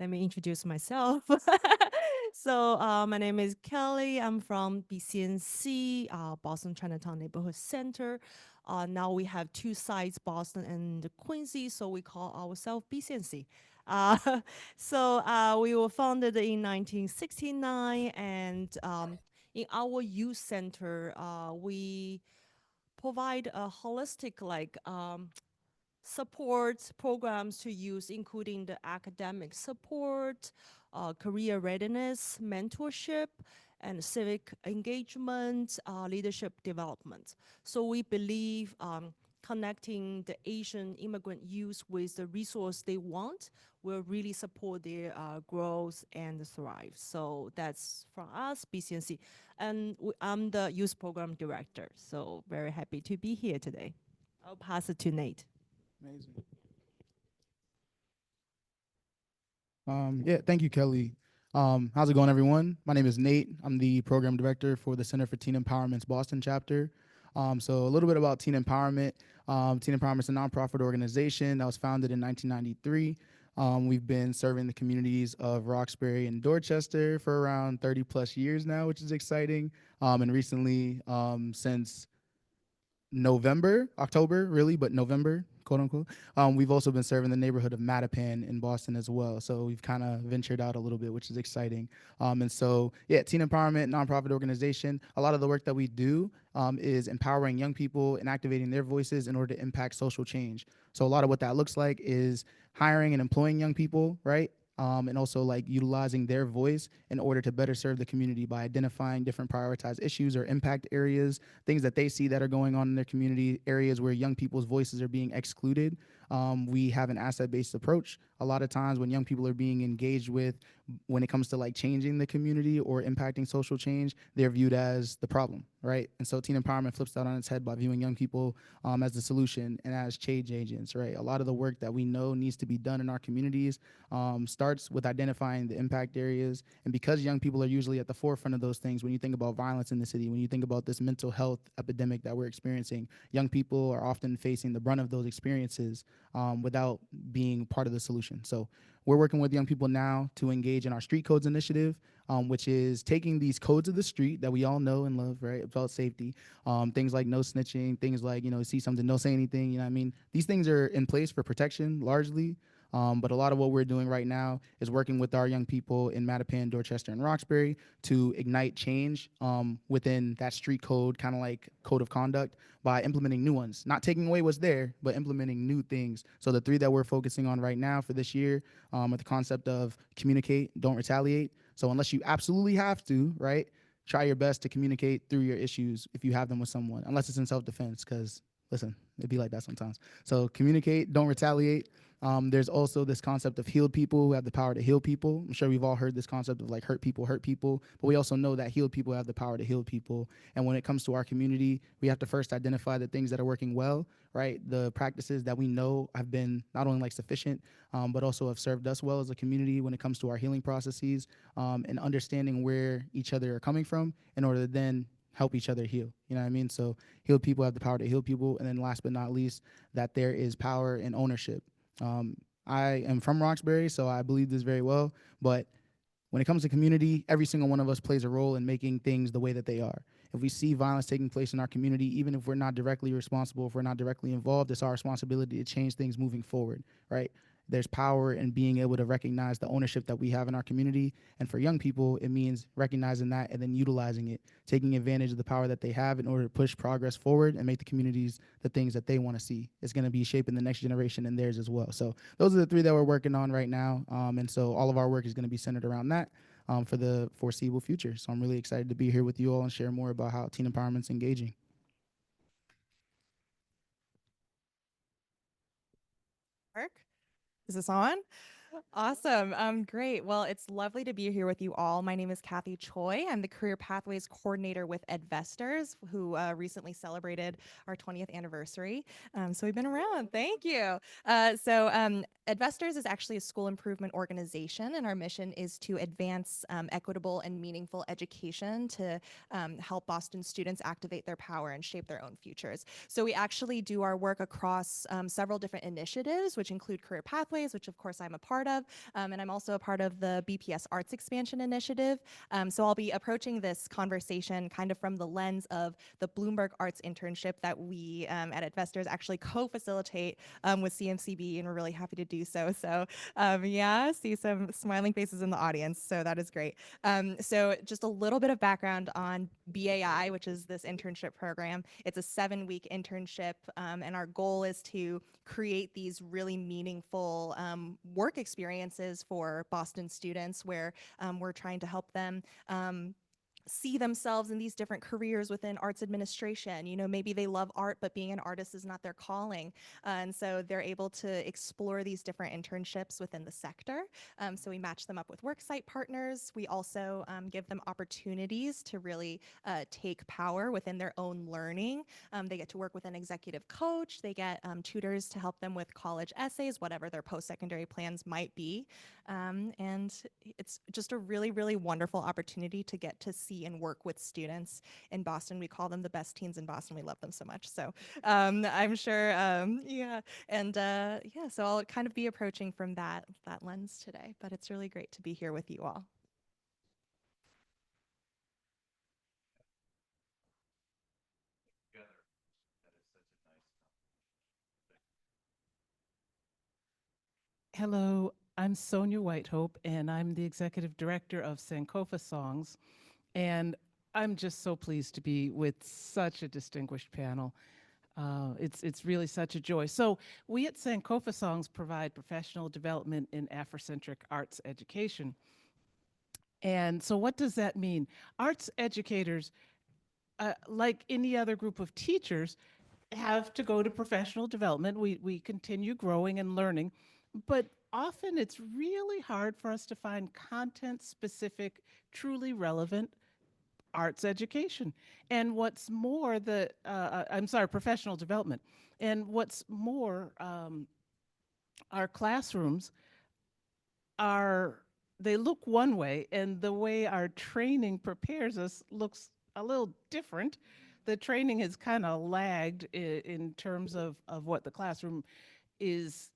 Let me introduce myself. So my name is Kelly. I'm from BCNC, Boston Chinatown Neighborhood Center. Now we have two sites, Boston and Quincy, so we call ourselves BCNC. Uh, so we were founded in 1969, and in our youth center, we provide a holistic support programs to use, including the academic support, career readiness, mentorship, and civic engagement, leadership development. So we believe connecting the Asian immigrant youth with the resource they want will really support their growth and thrive. So that's from us, BCNC. And I'm the youth program director. So very happy to be here today. I'll pass it to Nate. Amazing. Yeah, thank you, Kelly. How's it going, everyone? My name is Nate. I'm the program director for the Center for Teen Empowerment's Boston chapter. So a little bit about Teen Empowerment. Teen Empowerment is a nonprofit organization that was founded in 1993. We've been serving the communities of Roxbury and Dorchester for around 30 plus years now, which is exciting. And recently, since October, really, but November, quote unquote. We've also been serving the neighborhood of Mattapan in Boston as well. So we've kind of ventured out a little bit, which is exciting. And so, yeah, Teen Empowerment, nonprofit organization. A lot of the work that we do is empowering young people and activating their voices in order to impact social change. So a lot of what that looks like is hiring and employing young people, right? And also like utilizing their voice in order to better serve the community by identifying different prioritized issues or impact areas, things that they see that are going on in their community, areas where young people's voices are being excluded. We have an asset-based approach. A lot of times when young people are being engaged with, when it comes to like changing the community or impacting social change, they're viewed as the problem, right? And so teen empowerment flips that on its head by viewing young people as the solution and as change agents, right? A lot of the work that we know needs to be done in our communities starts with identifying the impact areas. And because young people are usually at the forefront of those things, when you think about violence in the city, when you think about this mental health epidemic that we're experiencing, young people are often facing the brunt of those experiences without being part of the solution. So we're working with young people now to engage in our Street Codes initiative, which is taking these codes of the street that we all know and love, right, about safety, things like no snitching, things like, see something, don't say anything, you know what I mean? These things are in place for protection largely, but a lot of what we're doing right now is working with our young people in Mattapan, Dorchester, and Roxbury to ignite change within that street code, kind of like code of conduct, by implementing new ones. Not taking away what's there, but implementing new things. So the three that we're focusing on right now for this year are the concept of communicate, don't retaliate. So unless you absolutely have to, right, try your best to communicate through your issues if you have them with someone, unless it's in self-defense, because listen, it'd be like that sometimes. So communicate, don't retaliate. There's also this concept of healed people who have the power to heal people. I'm sure we've all heard this concept of like hurt people, but we also know that healed people have the power to heal people. And when it comes to our community, we have to first identify the things that are working well, right? The practices that we know have been not only like sufficient, but also have served us well as a community when it comes to our healing processes, and understanding where each other are coming from in order to then help each other heal. You know what I mean? So healed people have the power to heal people. And then last but not least, that there is power in ownership. Um, I am from Roxbury, so I believe this very well. But when it comes to community, every single one of us plays a role in making things the way that they are. If we see violence taking place in our community, even if we're not directly responsible, if we're not directly involved, it's our responsibility to change things moving forward, right? There's power in being able to recognize the ownership that we have in our community. And for young people, it means recognizing that and then utilizing it, taking advantage of the power that they have in order to push progress forward and make the communities the things that they want to see. It's going to be shaping the next generation and theirs as well. So those are the three that we're working on right now. And so all of our work is going to be centered around that for the foreseeable future. So I'm really excited to be here with you all and share more about how teen empowerment's engaging. Mark, is this on? Awesome. Great. Well, it's lovely to be here with you all. My name is Kathy Choi. I'm the Career Pathways Coordinator with Edvestors, who recently celebrated our 20th anniversary. So we've been around. Thank you. Edvestors is actually a school improvement organization, and our mission is to advance equitable and meaningful education to help Boston students activate their power and shape their own futures. So we actually do our work across several different initiatives, which include Career Pathways, which of course I'm a part part of. And I'm also a part of the BPS Arts Expansion Initiative. So I'll be approaching this conversation kind of from the lens of the Bloomberg Arts Internship that we at Investors actually co-facilitate with CMCB, and we're really happy to do so. So yeah, see some smiling faces in the audience, so that is great. So just a little bit of background on BAI, which is this internship program. It's a 7-week internship, and our goal is to create these really meaningful work experiences for Boston students where we're trying to help them see themselves in these different careers within arts administration. You know, maybe they love art, but being an artist is not their calling. And so they're able to explore these different internships within the sector. So we match them up with worksite partners. We also give them opportunities to really take power within their own learning. They get to work with an executive coach. They get tutors to help them with college essays, whatever their post-secondary plans might be. And it's just a really, really wonderful opportunity to get to see and work with students in Boston. We call them the best teens in Boston. We love them so much. So I'm sure, yeah. And yeah, so I'll kind of be approaching from that lens today, but it's really great to be here with you all. Hello, I'm Sonia Whitehope, and I'm the executive director of Sankofa Songs. And I'm just so pleased to be with such a distinguished panel. It's really such a joy. So we at Sankofa Songs provide professional development in Afrocentric arts education. And so what does that mean? Arts educators, like any other group of teachers, have to go to professional development. We continue growing and learning, but often it's really hard for us to find content specific, truly relevant arts education. And what's more, professional development. And what's more, our classrooms they look one way, and the way our training prepares us looks a little different. The training has kind of lagged in terms of what the classroom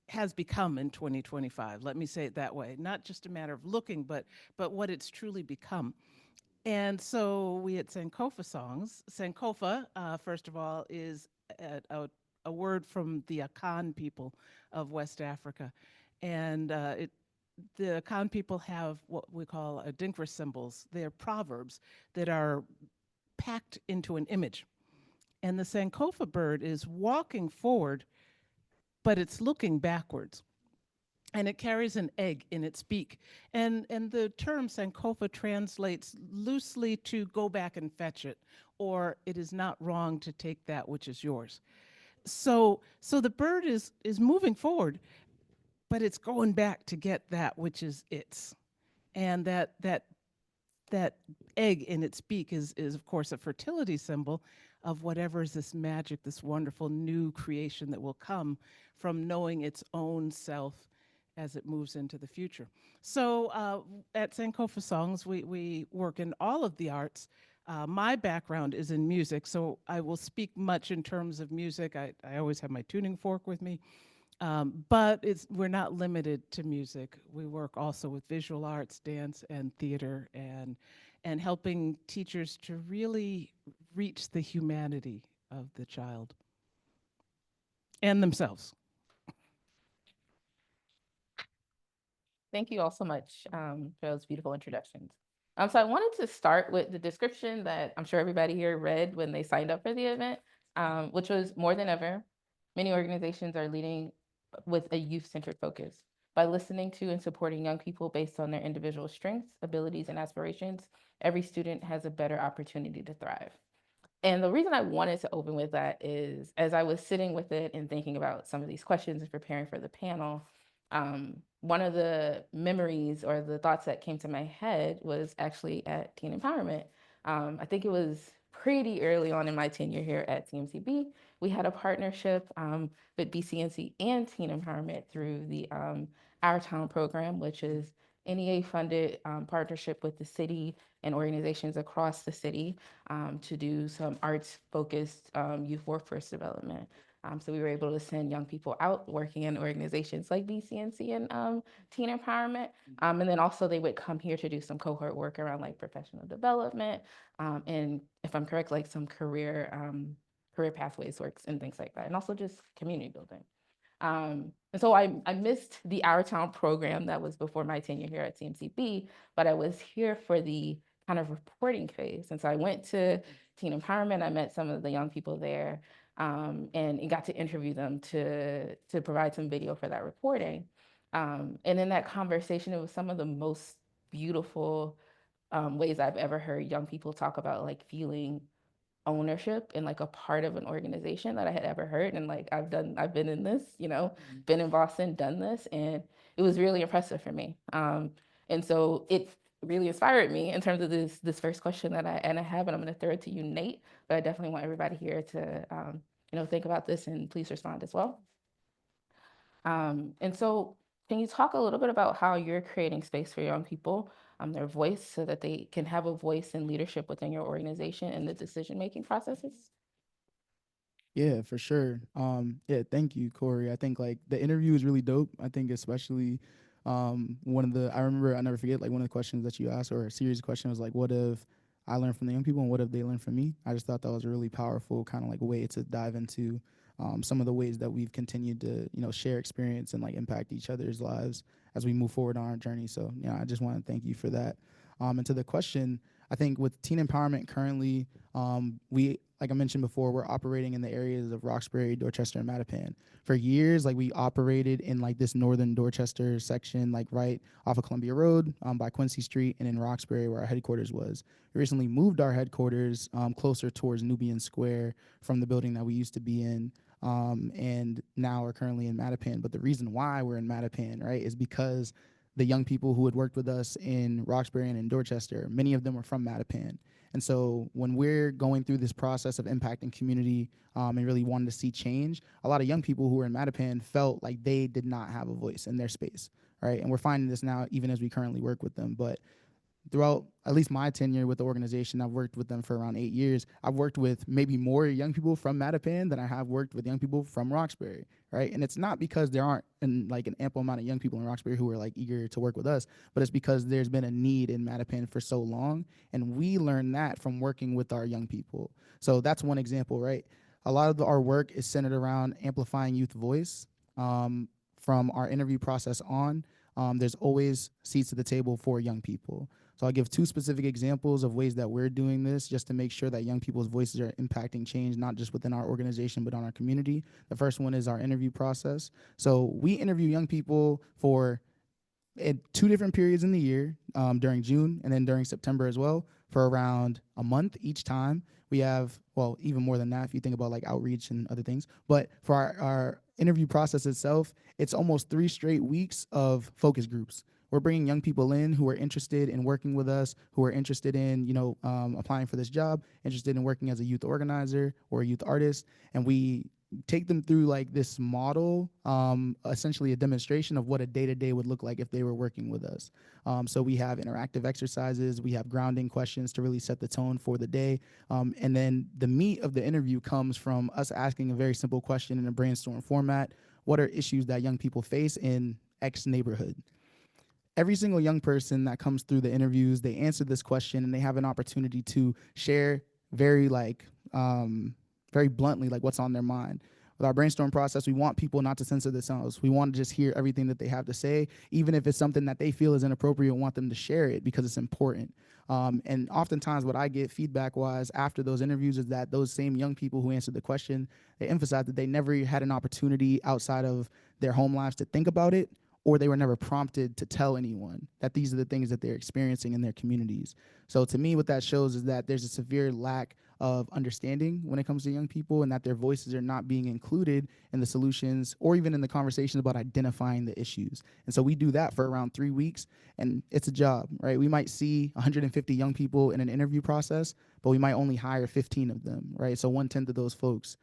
has become in 2025. Let me say it that way. Not just a matter of looking, but what it's truly become. And so we at Sankofa Songs, Sankofa, first of all, is a word from the Akan people of West Africa. And the Akan people have what we call Adinkra symbols. They're proverbs that are packed into an image. And the Sankofa bird is walking forward, but it's looking backwards. And it carries an egg in its beak. And the term Sankofa translates loosely to go back and fetch it, or it is not wrong to take that which is yours. So the bird is moving forward, but it's going back to get that which is its. And that egg in its beak is of course a fertility symbol of whatever is this magic, this wonderful new creation that will come from knowing its own self as it moves into the future. So at Sankofa Songs, we work in all of the arts. My background is in music, so I will speak much in terms of music. I always have my tuning fork with me. But we're not limited to music. We work also with visual arts, dance, and theater, and helping teachers to really reach the humanity of the child and themselves. Thank you all so much for those beautiful introductions. So I wanted to start with the description that I'm sure everybody here read when they signed up for the event, which was more than ever, many organizations are leading with a youth-centered focus. By listening to and supporting young people based on their individual strengths, abilities, and aspirations, every student has a better opportunity to thrive. And the reason I wanted to open with that is, as I was sitting with it and thinking about some of these questions and preparing for the panel, one of the memories or the thoughts that came to my head was actually at Teen Empowerment. I think it was pretty early on in my tenure here at CMCB. We had a partnership with BCNC and Teen Empowerment through the Our Town program, which is NEA-funded partnership with the city and organizations across the city to do some arts-focused youth workforce development. So we were able to send young people out working in organizations like BCNC and Teen Empowerment. And then also they would come here to do some cohort work around like professional development, and if I'm correct, like some career pathways works and things like that, and also just community building. And so I missed the Our Town program that was before my tenure here at TMCB, but I was here for the kind of reporting phase. And so I went to Teen Empowerment. I met some of the young people there, and got to interview them to provide some video for that reporting. And in that conversation, it was some of the most beautiful ways I've ever heard young people talk about like feeling ownership and like a part of an organization that I had ever heard. And like I've been in this, been in Boston, done this, and it was really impressive for me. And so it really inspired me in terms of this first question that I have, and I'm going to throw it to you, Nate. But I definitely want everybody here to think about this and please respond as well. And so can you talk a little bit about how you're creating space for young people, their voice, so that they can have a voice in leadership within your organization and the decision-making processes? Yeah, for sure. Yeah, thank you, Corey. I think like the interview is really dope. I think especially I remember, I never forget, like one of the questions that you asked, or a series of questions, was like, what if I learned from the young people and what if they learned from me? I just thought that was a really powerful kind of like way to dive into some of the ways that we've continued to, share experience and like impact each other's lives as we move forward on our journey. So, I just want to thank you for that. And to the question, I think with Teen Empowerment currently, like I mentioned before, we're operating in the areas of Roxbury, Dorchester, and Mattapan. For years, like we operated in like this northern Dorchester section, like right off of Columbia Road, by Quincy Street, and in Roxbury where our headquarters was. We recently moved our headquarters closer towards Nubian Square from the building that we used to be in, and now are currently in Mattapan. But the reason why we're in Mattapan, right, is because the young people who had worked with us in Roxbury and in Dorchester, many of them were from Mattapan. And so when we're going through this process of impacting community and really wanting to see change, a lot of young people who were in Mattapan felt like they did not have a voice in their space, right? And we're finding this now even as we currently work with them. But throughout at least my tenure with the organization, I've worked with them for around 8 years. I've worked with maybe more young people from Mattapan than I have worked with young people from Roxbury, right? And it's not because there aren't an ample amount of young people in Roxbury who are like eager to work with us, but it's because there's been a need in Mattapan for so long, and we learned that from working with our young people. So that's one example, right? A lot of our work is centered around amplifying youth voice. From our interview process on, there's always seats at the table for young people. So I'll give 2 specific examples of ways that we're doing this just to make sure that young people's voices are impacting change, not just within our organization, but on our community. The first one is our interview process. So we interview young people for 2 different periods in the year, during June and then during September as well, for around a month each time. We have, well, even more than that if you think about like outreach and other things. But for our interview process itself, it's almost 3 straight weeks of focus groups. We're bringing young people in who are interested in working with us, who are interested in, applying for this job, interested in working as a youth organizer or a youth artist. And we take them through like this model, essentially a demonstration of what a day-to-day would look like if they were working with us. So we have interactive exercises, we have grounding questions to really set the tone for the day. And then the meat of the interview comes from us asking a very simple question in a brainstorm format. What are issues that young people face in X neighborhood? Every single young person that comes through the interviews, they answer this question and they have an opportunity to share very bluntly, like what's on their mind. With our brainstorm process, we want people not to censor themselves. We want to just hear everything that they have to say, even if it's something that they feel is inappropriate. We want them to share it because it's important. And oftentimes what I get feedback-wise after those interviews is that those same young people who answered the question, they emphasize that they never had an opportunity outside of their home lives to think about it, or they were never prompted to tell anyone that these are the things that they're experiencing in their communities. So to me, what that shows is that there's a severe lack of understanding when it comes to young people, and that their voices are not being included in the solutions or even in the conversations about identifying the issues. And so we do that for around 3 weeks, and it's a job, right? We might see 150 young people in an interview process, but we might only hire 15 of them, right? So 1/10 of those folks.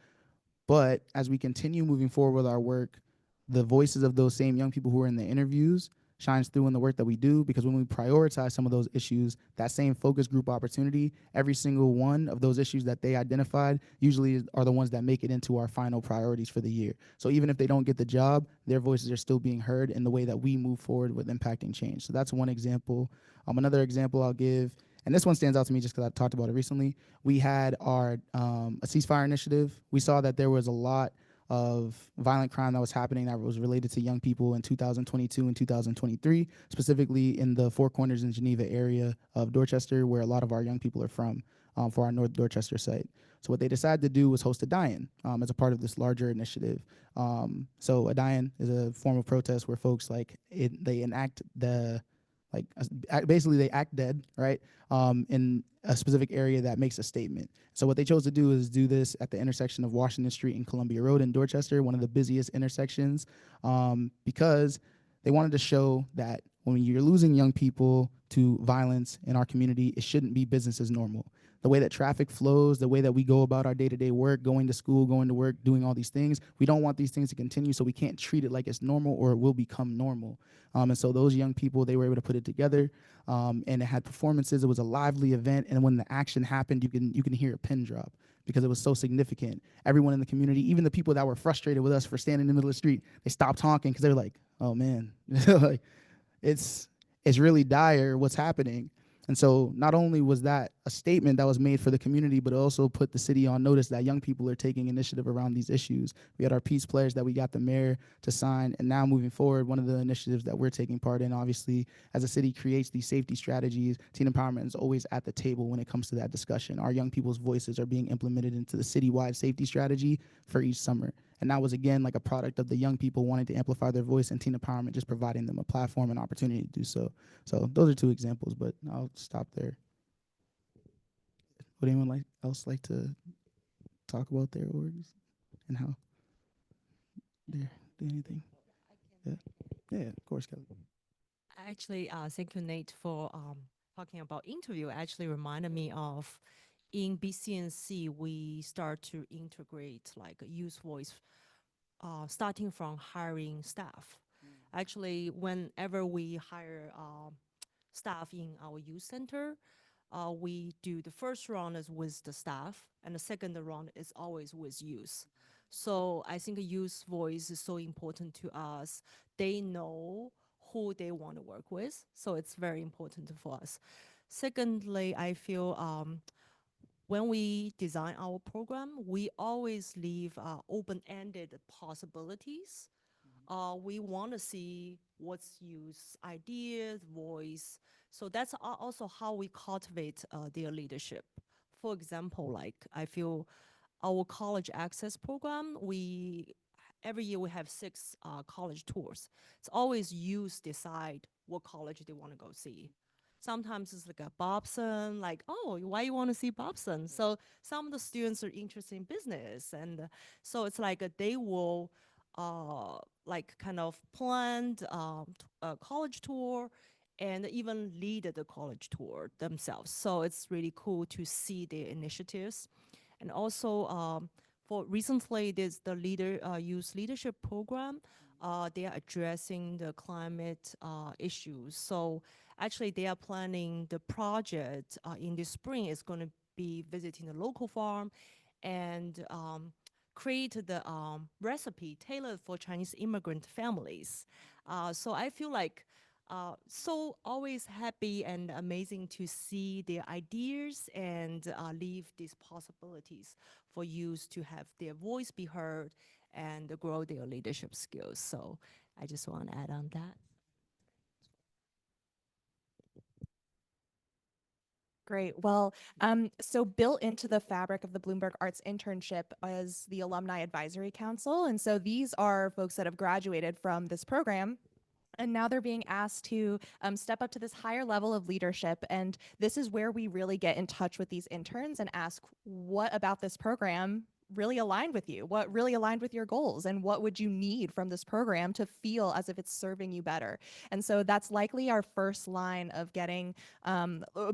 But as we continue moving forward with our work, the voices of those same young people who are in the interviews shines through in the work that we do, because when we prioritize some of those issues, that same focus group opportunity, every single one of those issues that they identified usually are the ones that make it into our final priorities for the year. So even if they don't get the job, their voices are still being heard in the way that we move forward with impacting change. So that's one example. Another example I'll give, and this one stands out to me just because I talked about it recently. We had our a ceasefire initiative. We saw that there was a lot of violent crime that was happening that was related to young people in 2022 and 2023, specifically in the Four Corners and Geneva area of Dorchester, where a lot of our young people are from, for our North Dorchester site. So what they decided to do was host a die-in as a part of this larger initiative. So a die-in is a form of protest where folks they enact basically they act dead, right, in a specific area that makes a statement. So what they chose to do is do this at the intersection of Washington Street and Columbia Road in Dorchester, one of the busiest intersections, because they wanted to show that when you're losing young people to violence in our community, it shouldn't be business as normal. The way that traffic flows, the way that we go about our day-to-day work, going to school, going to work, doing all these things, we don't want these things to continue, so we can't treat it like it's normal or it will become normal. And so those young people, they were able to put it together, and it had performances. It was a lively event, and when the action happened, you can hear a pin drop because it was so significant. Everyone in the community, even the people that were frustrated with us for standing in the middle of the street, they stopped honking because they were like, "Oh man, like it's really dire what's happening." And so not only was that a statement that was made for the community, but it also put the city on notice that young people are taking initiative around these issues. We had our peace pledge that we got the mayor to sign, and now moving forward, one of the initiatives that we're taking part in, obviously, as a city creates these safety strategies, teen empowerment is always at the table when it comes to that discussion. Our young people's voices are being implemented into the citywide safety strategy for each summer. And that was, again, like a product of the young people wanting to amplify their voice, and teen empowerment just providing them a platform and opportunity to do so. So those are two examples, but I'll stop there. Would anyone else like to talk about their orgs and how they're doing anything? Yeah, of course, Kelly. Actually, thank you, Nate, for talking about interview. Actually reminded me of in BCNC, we start to integrate like a youth voice, starting from hiring staff. Actually, whenever we hire staff in our youth center, we do the first round is with the staff, and the second round is always with youth. So I think a youth voice is so important to us. They know who they want to work with, so it's very important for us. Secondly, I feel when we design our program, we always leave open-ended possibilities. We want to see what's youth ideas, voice. So that's also how we cultivate their leadership. For example, like I feel our college access program, every year we have 6 college tours. It's always youth decide what college they want to go see. Sometimes it's like a Bobson, like, oh, why you want to see Bobson? So some of the students are interested in business, and so it's like they will like kind of planned a college tour and even lead the college tour themselves. So it's really cool to see their initiatives. And also for recently, there's the youth leadership program. They are addressing the climate issues. So actually, they are planning the project in the spring. Is going to be visiting the local farm and create the recipe tailored for Chinese immigrant families. So I feel like so always happy and amazing to see their ideas and leave these possibilities for youth to have their voice be heard and grow their leadership skills. So I just want to add on that. Great. Well, so built into the fabric of the Bloomberg Arts Internship is the Alumni Advisory Council. And so these are folks that have graduated from this program. And now they're being asked to step up to this higher level of leadership. And this is where we really get in touch with these interns and ask, what about this program really aligned with you, what really aligned with your goals, and what would you need from this program to feel as if it's serving you better. And so that's likely our first line of getting,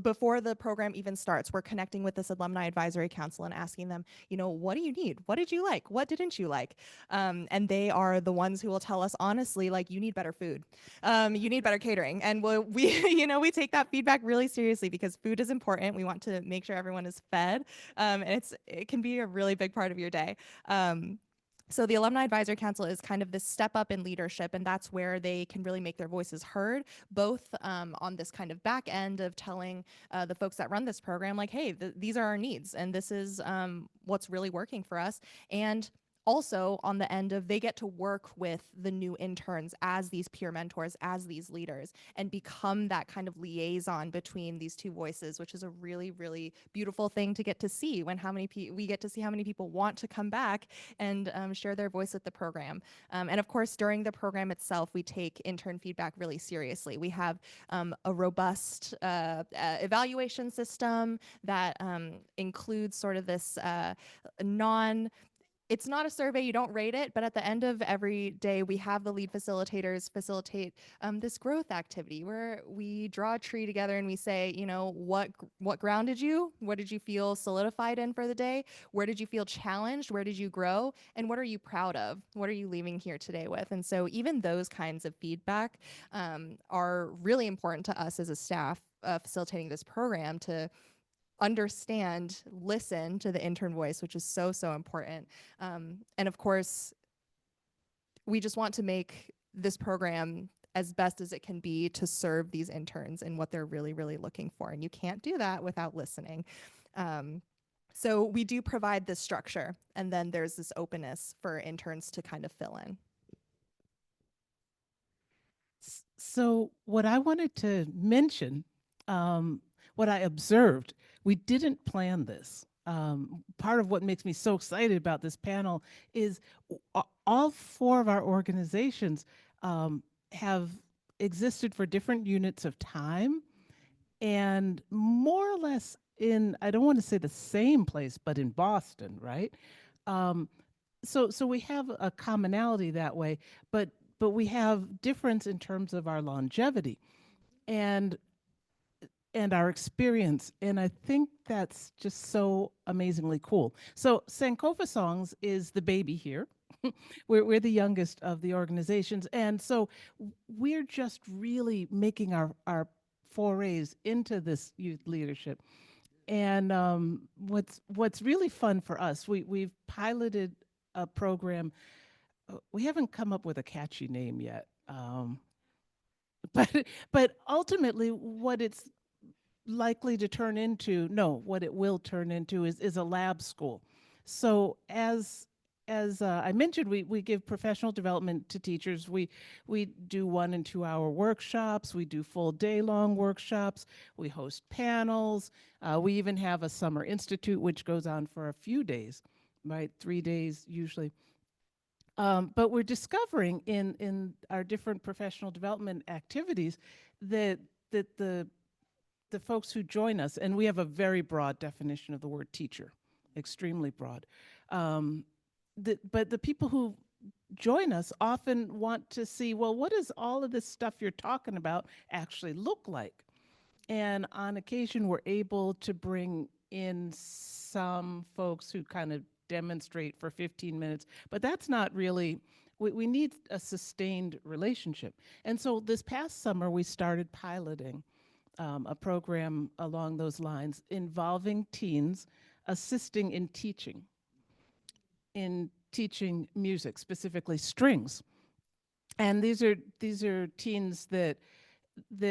before the program even starts, we're connecting with this Alumni Advisory Council and asking them, you know, what do you need? What did you like? What didn't you like? And they are the ones who will tell us honestly, like, you need better food. You need better catering. And we, you know, we take that feedback really seriously because food is important. We want to make sure everyone is fed. And it can be a really big part of your day. So the Alumni Advisory Council is kind of this step up in leadership, and that's where they can really make their voices heard, both on this kind of back end of telling the folks that run this program, like, hey, these are our needs, and this is what's really working for us. And also on the end of they get to work with the new interns as these peer mentors, as these leaders, and become that kind of liaison between these two voices, which is a really, really beautiful thing to get to see when we get to see how many people want to come back and share their voice with the program. And of course, during the program itself, we take intern feedback really seriously. We have a robust evaluation system that includes sort of this it's not a survey, you don't rate it, but at the end of every day, we have the lead facilitators facilitate this growth activity where we draw a tree together and we say, you know, what grounded you? What did you feel solidified in for the day? Where did you feel challenged? Where did you grow? And what are you proud of? What are you leaving here today with? And so even those kinds of feedback are really important to us as a staff facilitating this program to understand, listen to the intern voice, which is so, so important. And of course, we just want to make this program as best as it can be to serve these interns and what they're really, really looking for. And you can't do that without listening. So we do provide this structure, and then there's this openness for interns to kind of fill in. So what I wanted to mention, what I observed, we didn't plan this. Part of what makes me so excited about this panel is all four of our organizations have existed for different units of time and more or less in, I don't want to say the same place, but in Boston, right? So we have a commonality that way, but we have difference in terms of our longevity and our experience. And I think that's just so amazingly cool. So Sankofa Songs is the baby here. We're the youngest of the organizations. And so we're just really making our forays into this youth leadership. And what's really fun for us, we've piloted a program. We haven't come up with a catchy name yet. But ultimately what it's likely to turn into, what it will turn into is a lab school. So as I mentioned, we give professional development to teachers. We do 1 and 2 hour workshops. We do full day long workshops. We host panels. We even have a summer institute, which goes on for a few days, right? 3 days usually. But we're discovering in our different professional development activities that the folks who join us, and we have a very broad definition of the word teacher, extremely broad. But the people who join us often want to see, well, what does all of this stuff you're talking about actually look like? And on occasion, we're able to bring in some folks who kind of demonstrate for 15 minutes, but that's not really, we need a sustained relationship. And so this past summer, we started piloting a program along those lines involving teens assisting in teaching music, specifically strings. And these are teens that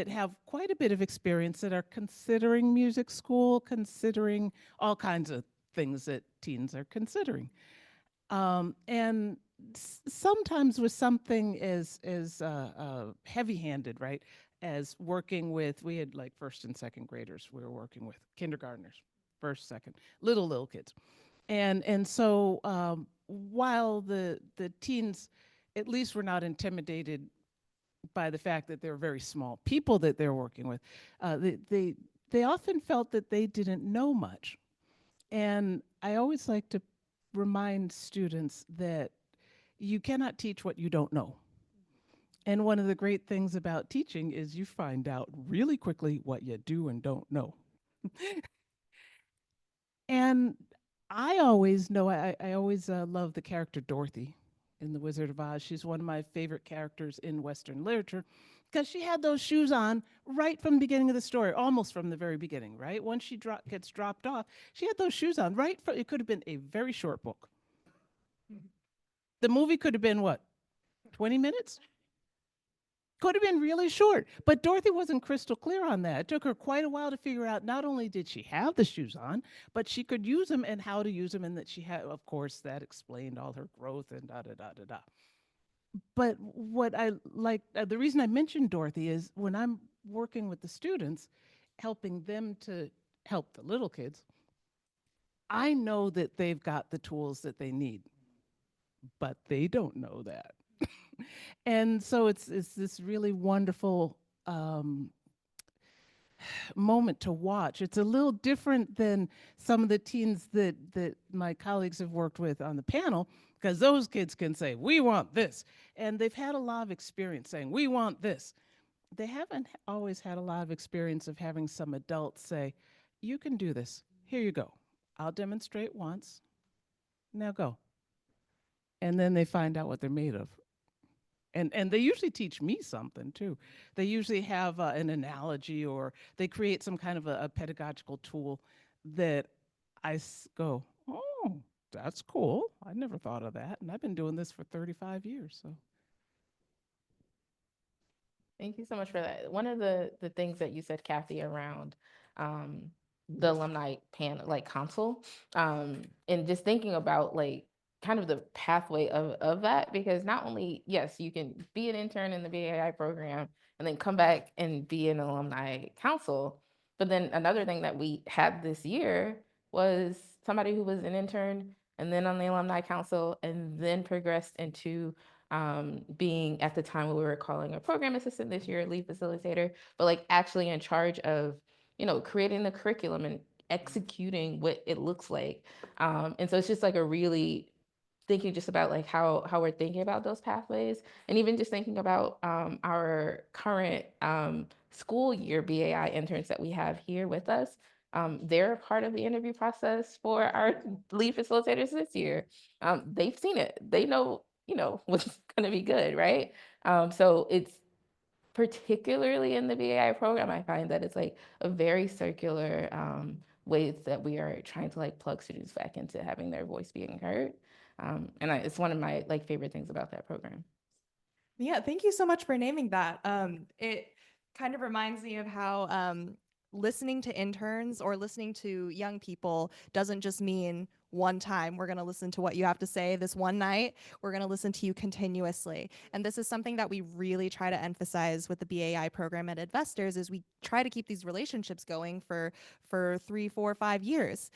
have quite a bit of experience, that are considering music school, considering all kinds of things that teens are considering. And sometimes with something as heavy-handed, right? As working with, we had like 1st and 2nd graders we were working with, kindergartners, 1st, 2nd, little kids. And so while the teens at least were not intimidated by the fact that they're very small people that they're working with, they often felt that they didn't know much. And I always like to remind students that you cannot teach what you don't know. And one of the great things about teaching is you find out really quickly what you do and don't know. And I always know, I always love the character Dorothy in The Wizard of Oz. She's one of my favorite characters in Western literature because she had those shoes on right from the beginning of the story, almost from the very beginning, right? Once she gets dropped off, she had those shoes on right from, it could have been a very short book. The movie could have been what, 20 minutes? Could have been really short, but Dorothy wasn't crystal clear on that. It took her quite a while to figure out not only did she have the shoes on, but she could use them and how to use them, and that she had, of course, that explained all her growth and da da da da da. But what I like, the reason I mentioned Dorothy is when I'm working with the students, helping them to help the little kids, I know that they've got the tools that they need, but they don't know that. And so it's this really wonderful moment to watch. It's a little different than some of the teens that my colleagues have worked with on the panel, because those kids can say, we want this. And they've had a lot of experience saying, we want this. They haven't always had a lot of experience of having some adults say, you can do this. Here you go. I'll demonstrate once. Now go. And then they find out what they're made of. And they usually teach me something too. They usually have an analogy, or they create some kind of a pedagogical tool that go, oh, that's cool. I never thought of that. And I've been doing this for 35 years. So Thank you so much for that. One of the things that you said, Kathy, around the alumni panel, like council, and just thinking about like kind of the pathway of that, because not only, yes, you can be an intern in the BAI program and then come back and be an alumni council, but then another thing that we had this year was somebody who was an intern and then on the alumni council and then progressed into being, at the time we were calling a program assistant, this year lead facilitator, but like actually in charge of, you know, creating the curriculum and executing what it looks like. And so it's just like a really thinking just about like how we're thinking about those pathways, and even just thinking about our current school year BAI interns that we have here with us. They're a part of the interview process for our lead facilitators this year. They've seen it. They know, you know, what's going to be good, right? So it's particularly in the BAI program, I find that it's like a very circular ways that we are trying to like plug students back into having their voice being heard. It's one of my like favorite things about that program. Yeah, thank you so much for naming that. It kind of reminds me of how listening to interns or listening to young people doesn't just mean one time we're going to listen to what you have to say this one night. We're going to listen to you continuously. And this is something that we really try to emphasize with the BAI program at Investors, is we try to keep these relationships going for 3, 4, 5 years.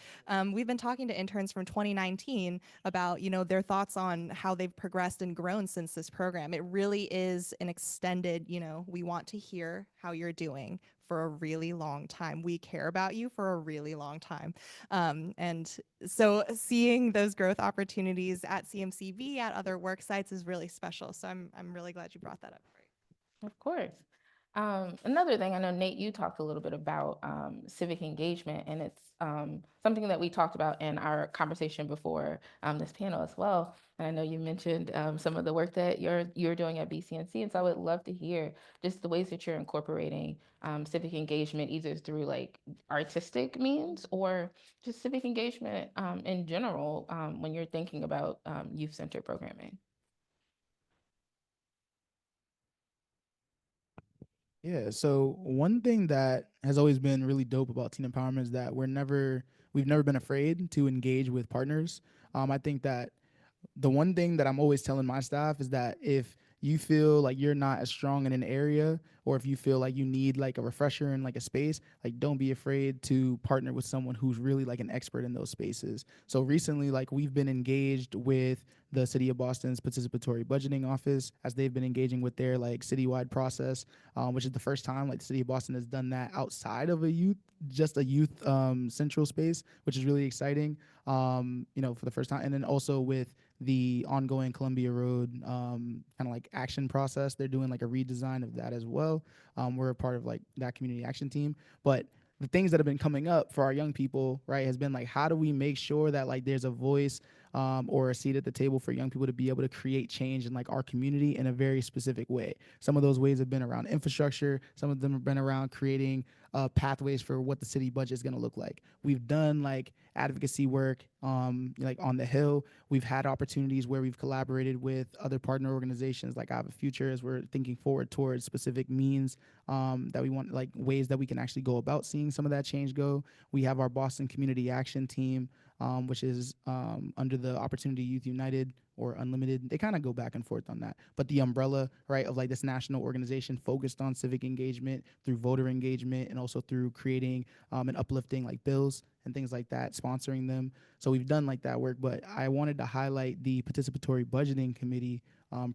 We've been talking to interns from 2019 about, you know, their thoughts on how they've progressed and grown since this program. It really is an extended, you know, we want to hear how you're doing for a really long time. We care about you for a really long time. And so seeing those growth opportunities at CMCV, at other work sites, is really special. So I'm really glad you brought that up. Of course. Another thing, I know, Nate, you talked a little bit about civic engagement, and it's something that we talked about in our conversation before this panel as well. And I know you mentioned some of the work that you're doing at BCNC, and so I would love to hear just the ways that you're incorporating civic engagement, either through like artistic means or just civic engagement in general when you're thinking about youth-centered programming. Yeah, so one thing that has always been really dope about teen empowerment is that we've never been afraid to engage with partners. I think that the one thing that I'm always telling my staff is that if you feel like you're not as strong in an area, or if you feel like you need like a refresher in like a space, like don't be afraid to partner with someone who's really like an expert in those spaces. So recently, like we've been engaged with the City of Boston's participatory budgeting office as they've been engaging with their like citywide process, which is the first time like the City of Boston has done that outside of a youth, just a youth central space, which is really exciting. For the first time, and then also with the ongoing Columbia Road kind of like action process, they're doing like a redesign of that as well. We're a part of like that community action team, but the things that have been coming up for our young people, right, has been like, how do we make sure that like there's a voice or a seat at the table for young people to be able to create change in like our community in a very specific way. Some of those ways have been around infrastructure. Some of them have been around creating pathways for what the city budget is going to look like. We've done like advocacy work like on the Hill. We've had opportunities where we've collaborated with other partner organizations like I Have a Future as we're thinking forward towards specific means that we want, like ways that we can actually go about seeing some of that change go. We have our Boston Community Action Team, which is under the Opportunity Youth United or Unlimited. They kind of go back and forth on that. But the umbrella, right, of like this national organization focused on civic engagement through voter engagement and also through creating and uplifting like bills and things like that, sponsoring them. So we've done like that work, but I wanted to highlight the participatory budgeting committee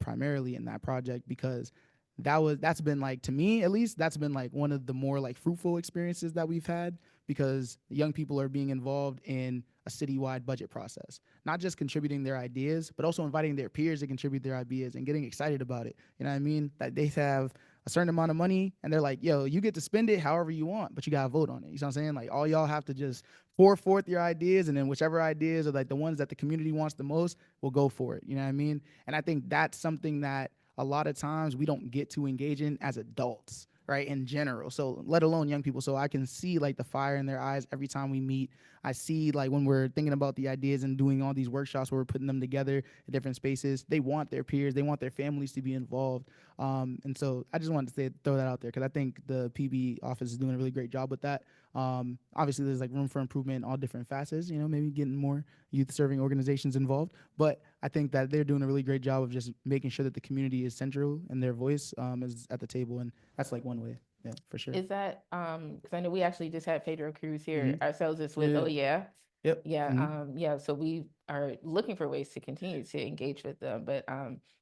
primarily in that project because that's been like, to me at least, that's been like one of the more like fruitful experiences that we've had, because young people are being involved in a citywide budget process, not just contributing their ideas, but also inviting their peers to contribute their ideas and getting excited about it. You know what I mean? That they have a certain amount of money and they're like, yo, you get to spend it however you want, but you gotta vote on it. You know what I'm saying? Like all y'all have to just pour forth your ideas, and then whichever ideas are like the ones that the community wants the most, will go for it. You know what I mean? And I think that's something that a lot of times we don't get to engage in as adults, right, in general, so let alone young people. So I can see like the fire in their eyes every time we meet. I see like when we're thinking about the ideas and doing all these workshops where we're putting them together in different spaces, they want their peers, they want their families to be involved. And so I just wanted to throw that out there because I think the PB office is doing a really great job with that. Obviously there's like room for improvement in all different facets, maybe getting more youth serving organizations involved, but I think that they're doing a really great job of just making sure that the community is central and their voice is at the table, and that's like one way. Yeah, for sure. Is that, because I know we actually just had Pedro Cruz here Mhm. ourselves, it's with, Yeah. oh yeah. Yep. Yeah, Mhm. yeah, so we are looking for ways to continue to engage with them, but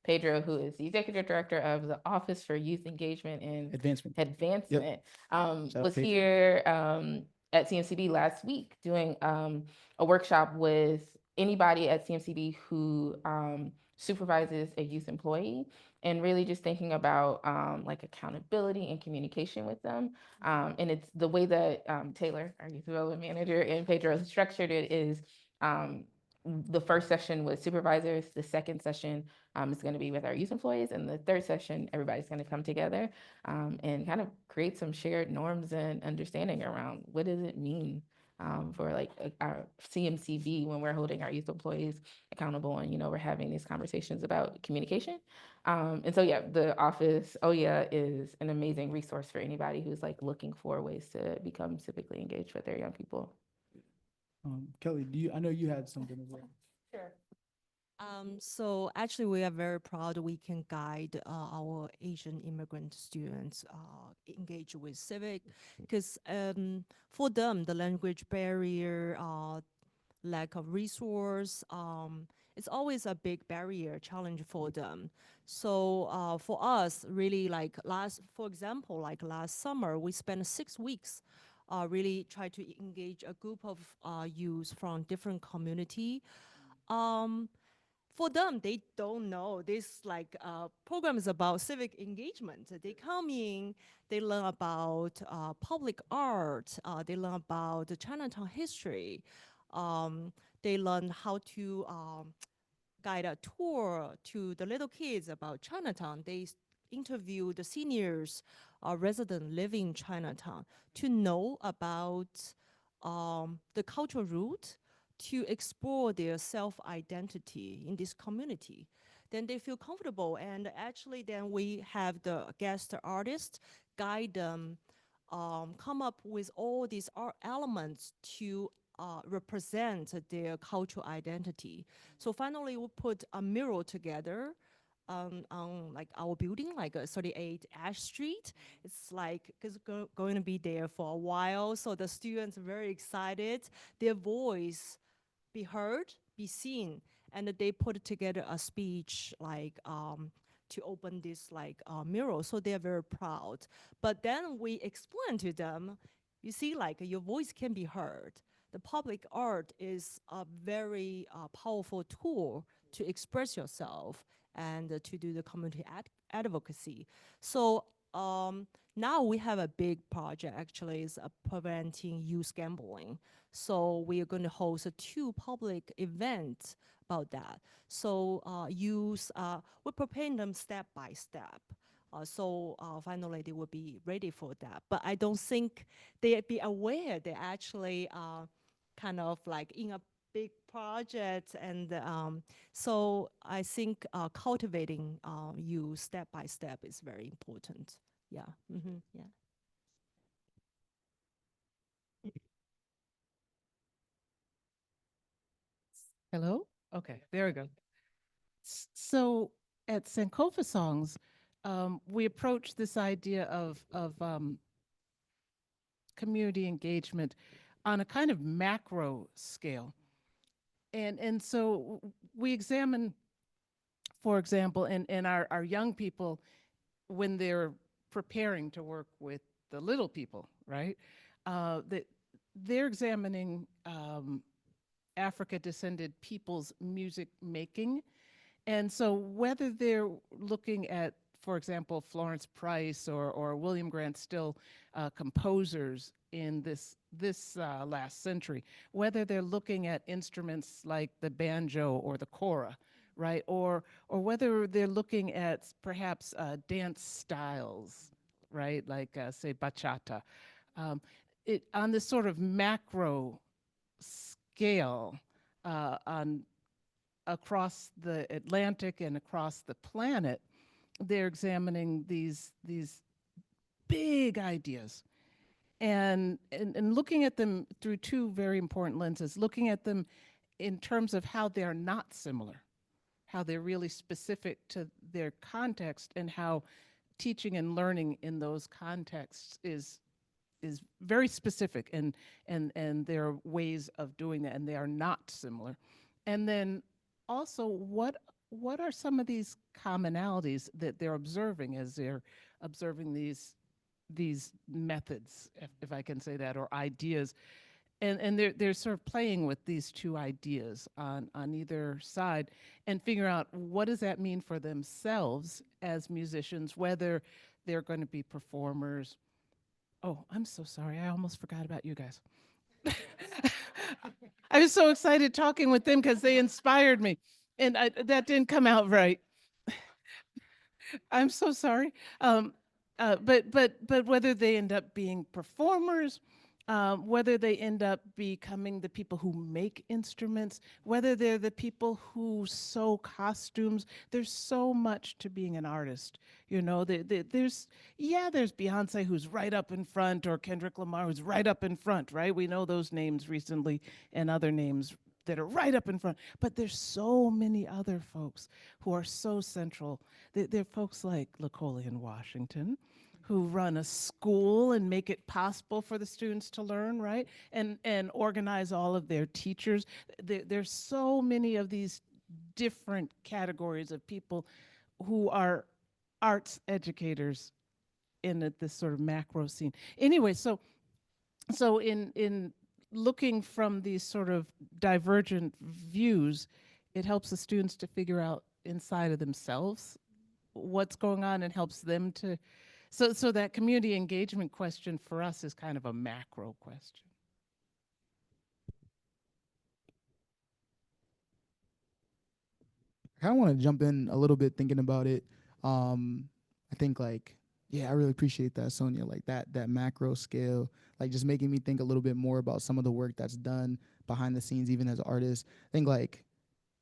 Pedro, who is the executive director of the Office for Youth Engagement and Advancement. Advancement, Shout out was Pedro. here at CMCB last week doing a workshop with anybody at CMCB who supervises a youth employee, and really just thinking about like accountability and communication with them. And it's the way that Taylor, our youth development manager, and Pedro structured it is the first session with supervisors, the second session is going to be with our youth employees, and the third session, everybody's going to come together and kind of create some shared norms and understanding around what does it mean for like our CMCB when we're holding our youth employees accountable, and we're having these conversations about communication. And so yeah, the office, oh yeah, is an amazing resource for anybody who's like looking for ways to become civically engaged with their young people. Kelly, I know you had something as well. Sure. So actually, we are very proud we can guide our Asian immigrant students engage with civic, because for them, the language barrier, lack of resource, it's always a big barrier challenge for them. So for us, really like for example, like last summer, we spent 6 weeks really try to engage a group of youth from different community. Um, for them, they don't know this like program is about civic engagement. They come in, they learn about public art, they learn about the Chinatown history, they learn how to guide a tour to the little kids about Chinatown. They interview the seniors, resident living in Chinatown, to know about the cultural root, to explore their self-identity in this community. Then they feel comfortable, and actually then we have the guest artist guide them, come up with all these art elements to represent their cultural identity. So finally we put a mural together on like our building, like 38 Ash Street. It's like it's going to be there for a while. So the students are very excited. Their voice be heard, be seen, and they put together a speech like to open this like mural. So they're very proud. But then we explain to them, you see, like your voice can be heard. The public art is a very powerful tool to express yourself and to do the community advocacy. So now we have a big project actually is preventing youth gambling. So we are going to host 2 public events about that. So we're preparing them step by step. So finally they will be ready for that. But I don't think they be aware they actually kind of like in a big project. And so I think cultivating you step by step is very important. Yeah. Yeah. Hello? Okay, there we go. So at Sankofa Songs, we approach this idea of community engagement on a kind of macro scale. And so we examine, for example, in our young people when they're preparing to work with the little people, right? That they're examining Africa descended people's music making. And so whether they're looking at, for example, Florence Price or William Grant Still composers in this last century, whether they're looking at instruments like the banjo or the kora, right? Or whether they're looking at perhaps dance styles, right? Like say bachata. On this sort of macro scale on across the Atlantic and across the planet, they're examining these big ideas and looking at them through 2 very important lenses, looking at them in terms of how they're not similar, how they're really specific to their context, and how teaching and learning in those contexts is very specific, and there are ways of doing that, and they are not similar. And then also, what are some of these commonalities that they're observing as they're observing these methods, if I can say that, or ideas, and they're sort of playing with these 2 ideas on either side, and figure out what does that mean for themselves as musicians, whether they're going to be performers. Oh, I'm so sorry. I almost forgot about you guys. I was so excited talking with them because they inspired me, and that didn't come out right. I'm so sorry. But whether they end up being performers, whether they end up becoming the people who make instruments, whether they're the people who sew costumes, there's so much to being an artist. You know, there's Beyonce who's right up in front, or Kendrick Lamar who's right up in front, right? We know those names recently, and other names that are right up in front. But there's so many other folks who are so central. There are folks like Lacolia Washington, who run a school and make it possible for the students to learn, right? And organize all of their teachers. There's so many of these different categories of people who are arts educators in this sort of macro scene. Anyway, so in looking from these sort of divergent views, it helps the students to figure out inside of themselves what's going on, and helps them to, so that community engagement question for us is kind of a macro question. I kind of want to jump in a little bit thinking about it. I think like, yeah, I really appreciate that, Sonia, like that macro scale, like just making me think a little bit more about some of the work that's done behind the scenes, even as artists. I think like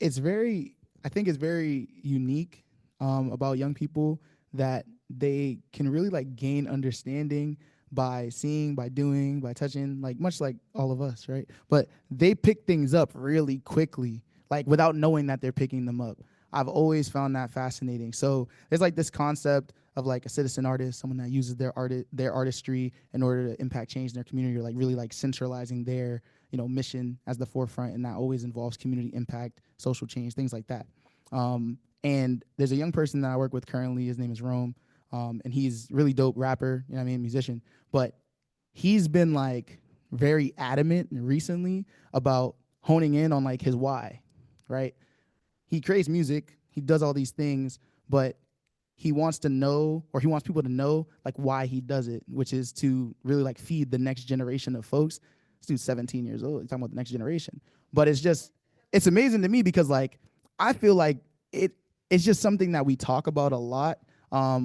I think it's very unique about young people that they can really like gain understanding by seeing, by doing, by touching, like much like all of us, right? But they pick things up really quickly, like without knowing that they're picking them up. I've always found that fascinating. So there's like this concept of like a citizen artist, someone that uses their artistry in order to impact change in their community, or like really like centralizing their, mission as the forefront, and that always involves community impact, social change, things like that. And there's a young person that I work with currently. His name is Rome, and he's really dope rapper, musician. But he's been like very adamant recently about honing in on like his why, right? He creates music, he does all these things, but he wants to know, or he wants people to know like why he does it, which is to really like feed the next generation of folks. This dude's 17 years old, he's talking about the next generation. But it's amazing to me because like I feel like it's just something that we talk about a lot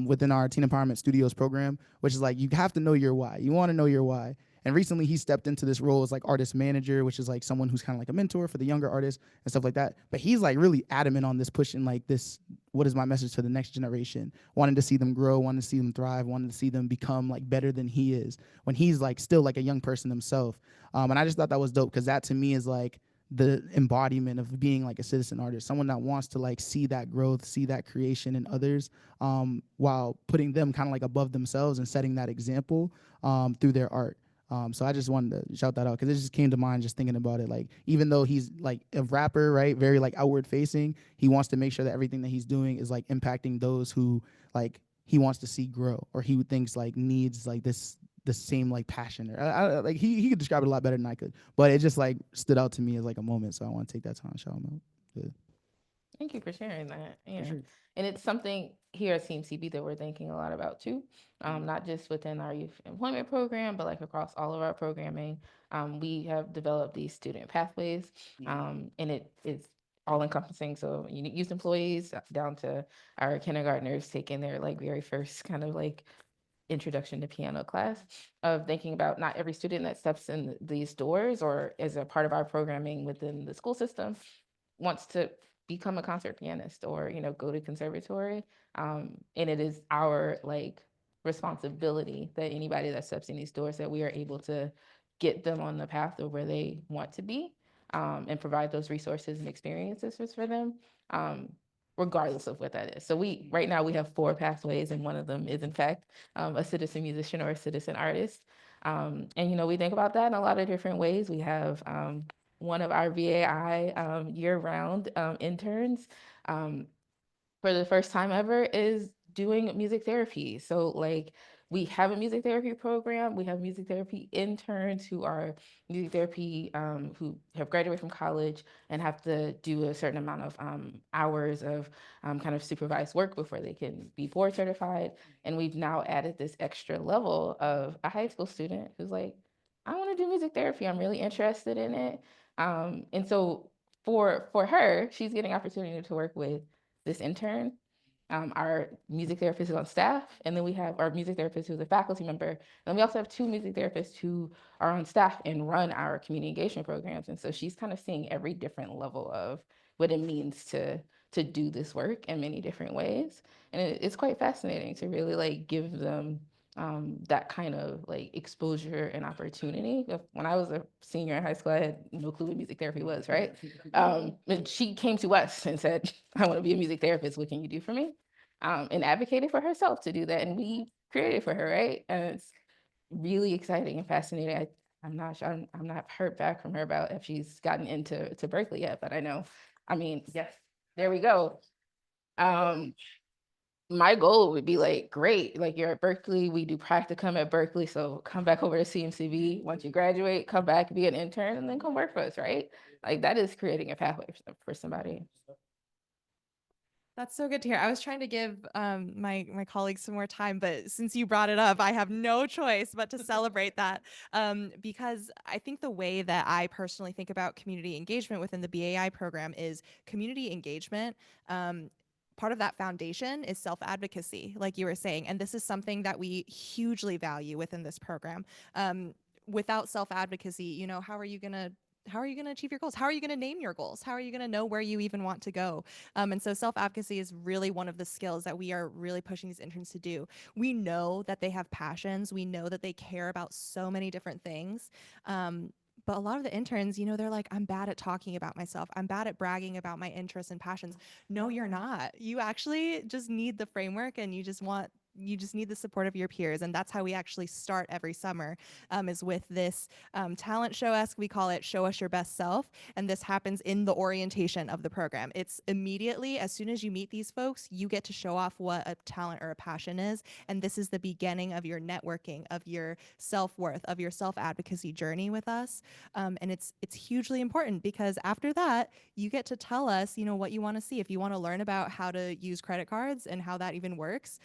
within our Teen Empowerment Studios program, which is like you have to know your why. You want to know your why. And recently he stepped into this role as like artist manager, which is like someone who's kind of like a mentor for the younger artists and stuff like that. But he's like really adamant on this, pushing like this, what is my message to the next generation? Wanting to see them grow, wanting to see them thrive, wanting to see them become like better than he is when he's like still like a young person himself. And I just thought that was dope because that to me is like the embodiment of being like a citizen artist, someone that wants to like see that growth, see that creation in others, while putting them kind of like above themselves and setting that example through their art. So I just wanted to shout that out because it just came to mind just thinking about it. Like, even though he's like a rapper, right, very like outward facing, he wants to make sure that everything that he's doing is like impacting those who like he wants to see grow, or he thinks like needs like the same like passion. Or like he could describe it a lot better than I could, but it just like stood out to me as like a moment. So I want to take that time to shout him out. Yeah. Thank you for sharing that. Yeah. sure. And it's something here at CMCB that we're thinking a lot about too, not just within our youth employment program, but like across all of our programming. We have developed these student pathways, and it is all encompassing. So youth employees down to our kindergartners taking their like very first kind of like introduction to piano class, of thinking about not every student that steps in these doors or is a part of our programming within the school system wants to become a concert pianist or go to conservatory, and it is our like responsibility that anybody that steps in these doors, that we are able to get them on the path of where they want to be, and provide those resources and experiences for them, regardless of what that is. So right now we have 4 pathways, and one of them is in fact a citizen musician or a citizen artist. And we think about that in a lot of different ways. We have one of our VAI year-round interns, for the first time ever, is doing music therapy. So like we have a music therapy program. We have music therapy interns who are music therapy, who have graduated from college and have to do a certain amount of hours of kind of supervised work before they can be board certified. And we've now added this extra level of a high school student who's like, I want to do music therapy. I'm really interested in it. And so for her, she's getting opportunity to work with this intern, our music therapist is on staff, and then we have our music therapist who's a faculty member. And then we also have 2 music therapists who are on staff and run our community engagement programs. And so she's kind of seeing every different level of what it means to do this work in many different ways. And it's quite fascinating to really like give them that kind of like exposure and opportunity. When I was a senior in high school, I had no clue what music therapy was, right? And she came to us and said, I want to be a music therapist. What can you do for me? And advocated for herself to do that. And we created for her, right? And it's really exciting and fascinating. I'm not sure, I'm not heard back from her about if she's gotten into Berkeley yet, but I know, I mean, yes, there we go. My goal would be like, great, like you're at Berkeley, we do practicum at Berkeley, so come back over to CMCB. Once you graduate, come back, be an intern, and then come work for us, right? Like that is creating a pathway for somebody. That's so good to hear. I was trying to give my colleagues some more time, but since you brought it up, I have no choice but to celebrate that, because I think the way that I personally think about community engagement within the BAI program is community engagement. Part of that foundation is self-advocacy, like you were saying, and this is something that we hugely value within this program. Without self-advocacy, how are you gonna achieve your goals? How are you going to name your goals? How are you going to know where you even want to go? And so self-advocacy is really one of the skills that we are really pushing these interns to do. We know that they have passions. We know that they care about so many different things. But a lot of the interns, you know, they're like, I'm bad at talking about myself. I'm bad at bragging about my interests and passions. No, you're not. You actually just need the framework, and you just need the support of your peers. And that's how we actually start every summer, is with this talent show-esque. We call it Show Us Your Best Self. And this happens in the orientation of the program. It's immediately, as soon as you meet these folks, you get to show off what a talent or a passion is. And this is the beginning of your networking, of your self-worth, of your self-advocacy journey with us. And it's hugely important, because after that, you get to tell us, you know, what you want to see. If you want to learn about how to use credit cards and how that even works,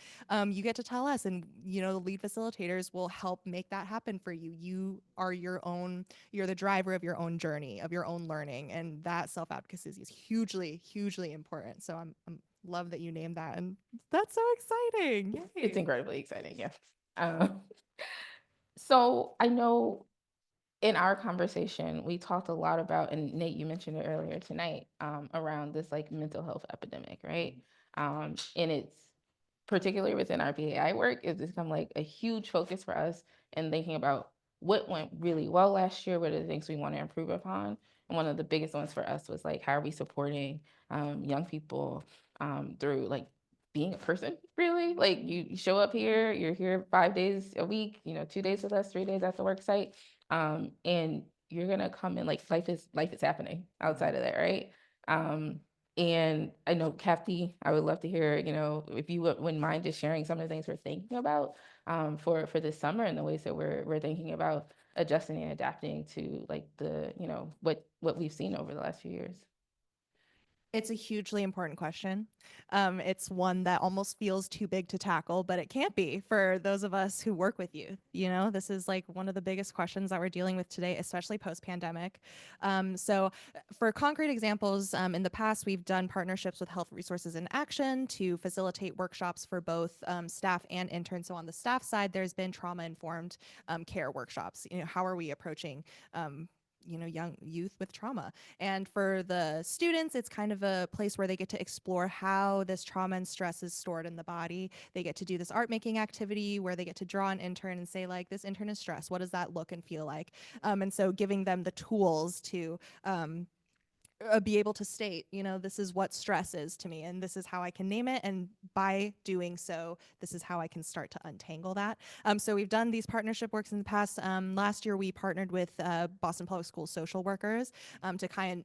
you get to tell us, and you know, the lead facilitators will help make that happen for you. You're the driver of your own journey, of your own learning, and that self-advocacy is hugely, hugely important. So I'm love that you named that, and that's so exciting. Yay. It's incredibly exciting, yeah. Um, so I know in our conversation, we talked a lot about, and Nate, you mentioned it earlier tonight, around this like mental health epidemic, right? And it's particularly within our PAI work, it's become like a huge focus for us in thinking about what went really well last year, what are the things we want to improve upon. And one of the biggest ones for us was like, how are we supporting young people through like being a person, really? Like you show up here, you're here 5 days a week, you know, 2 days with us, 3 days at the work site. And you're gonna come in like life is happening outside of that, right? And I know Kathy, I would love to hear, you know, if you wouldn't mind just sharing some of the things we're thinking about for this summer, and the ways that we're thinking about adjusting and adapting to like the, you know, what we've seen over the last few years. It's a hugely important question. It's one that almost feels too big to tackle, but it can't be for those of us who work with youth. You know, this is like one of the biggest questions that we're dealing with today, especially post-pandemic. For concrete examples, in the past, we've done partnerships with Health Resources in Action to facilitate workshops for both staff and interns. So on the staff side, there's been trauma-informed care workshops. You know, how are we approaching you know, young youth with trauma? And for the students, it's kind of a place where they get to explore how this trauma and stress is stored in the body. They get to do this art making activity where they get to draw an intern and say, like, this intern is stressed. What does that look and feel like? And so giving them the tools to be able to state, you know, this is what stress is to me, and this is how I can name it. And by doing so, this is how I can start to untangle that. So we've done these partnership works in the past. Last year, we partnered with Boston Public Schools social workers to kind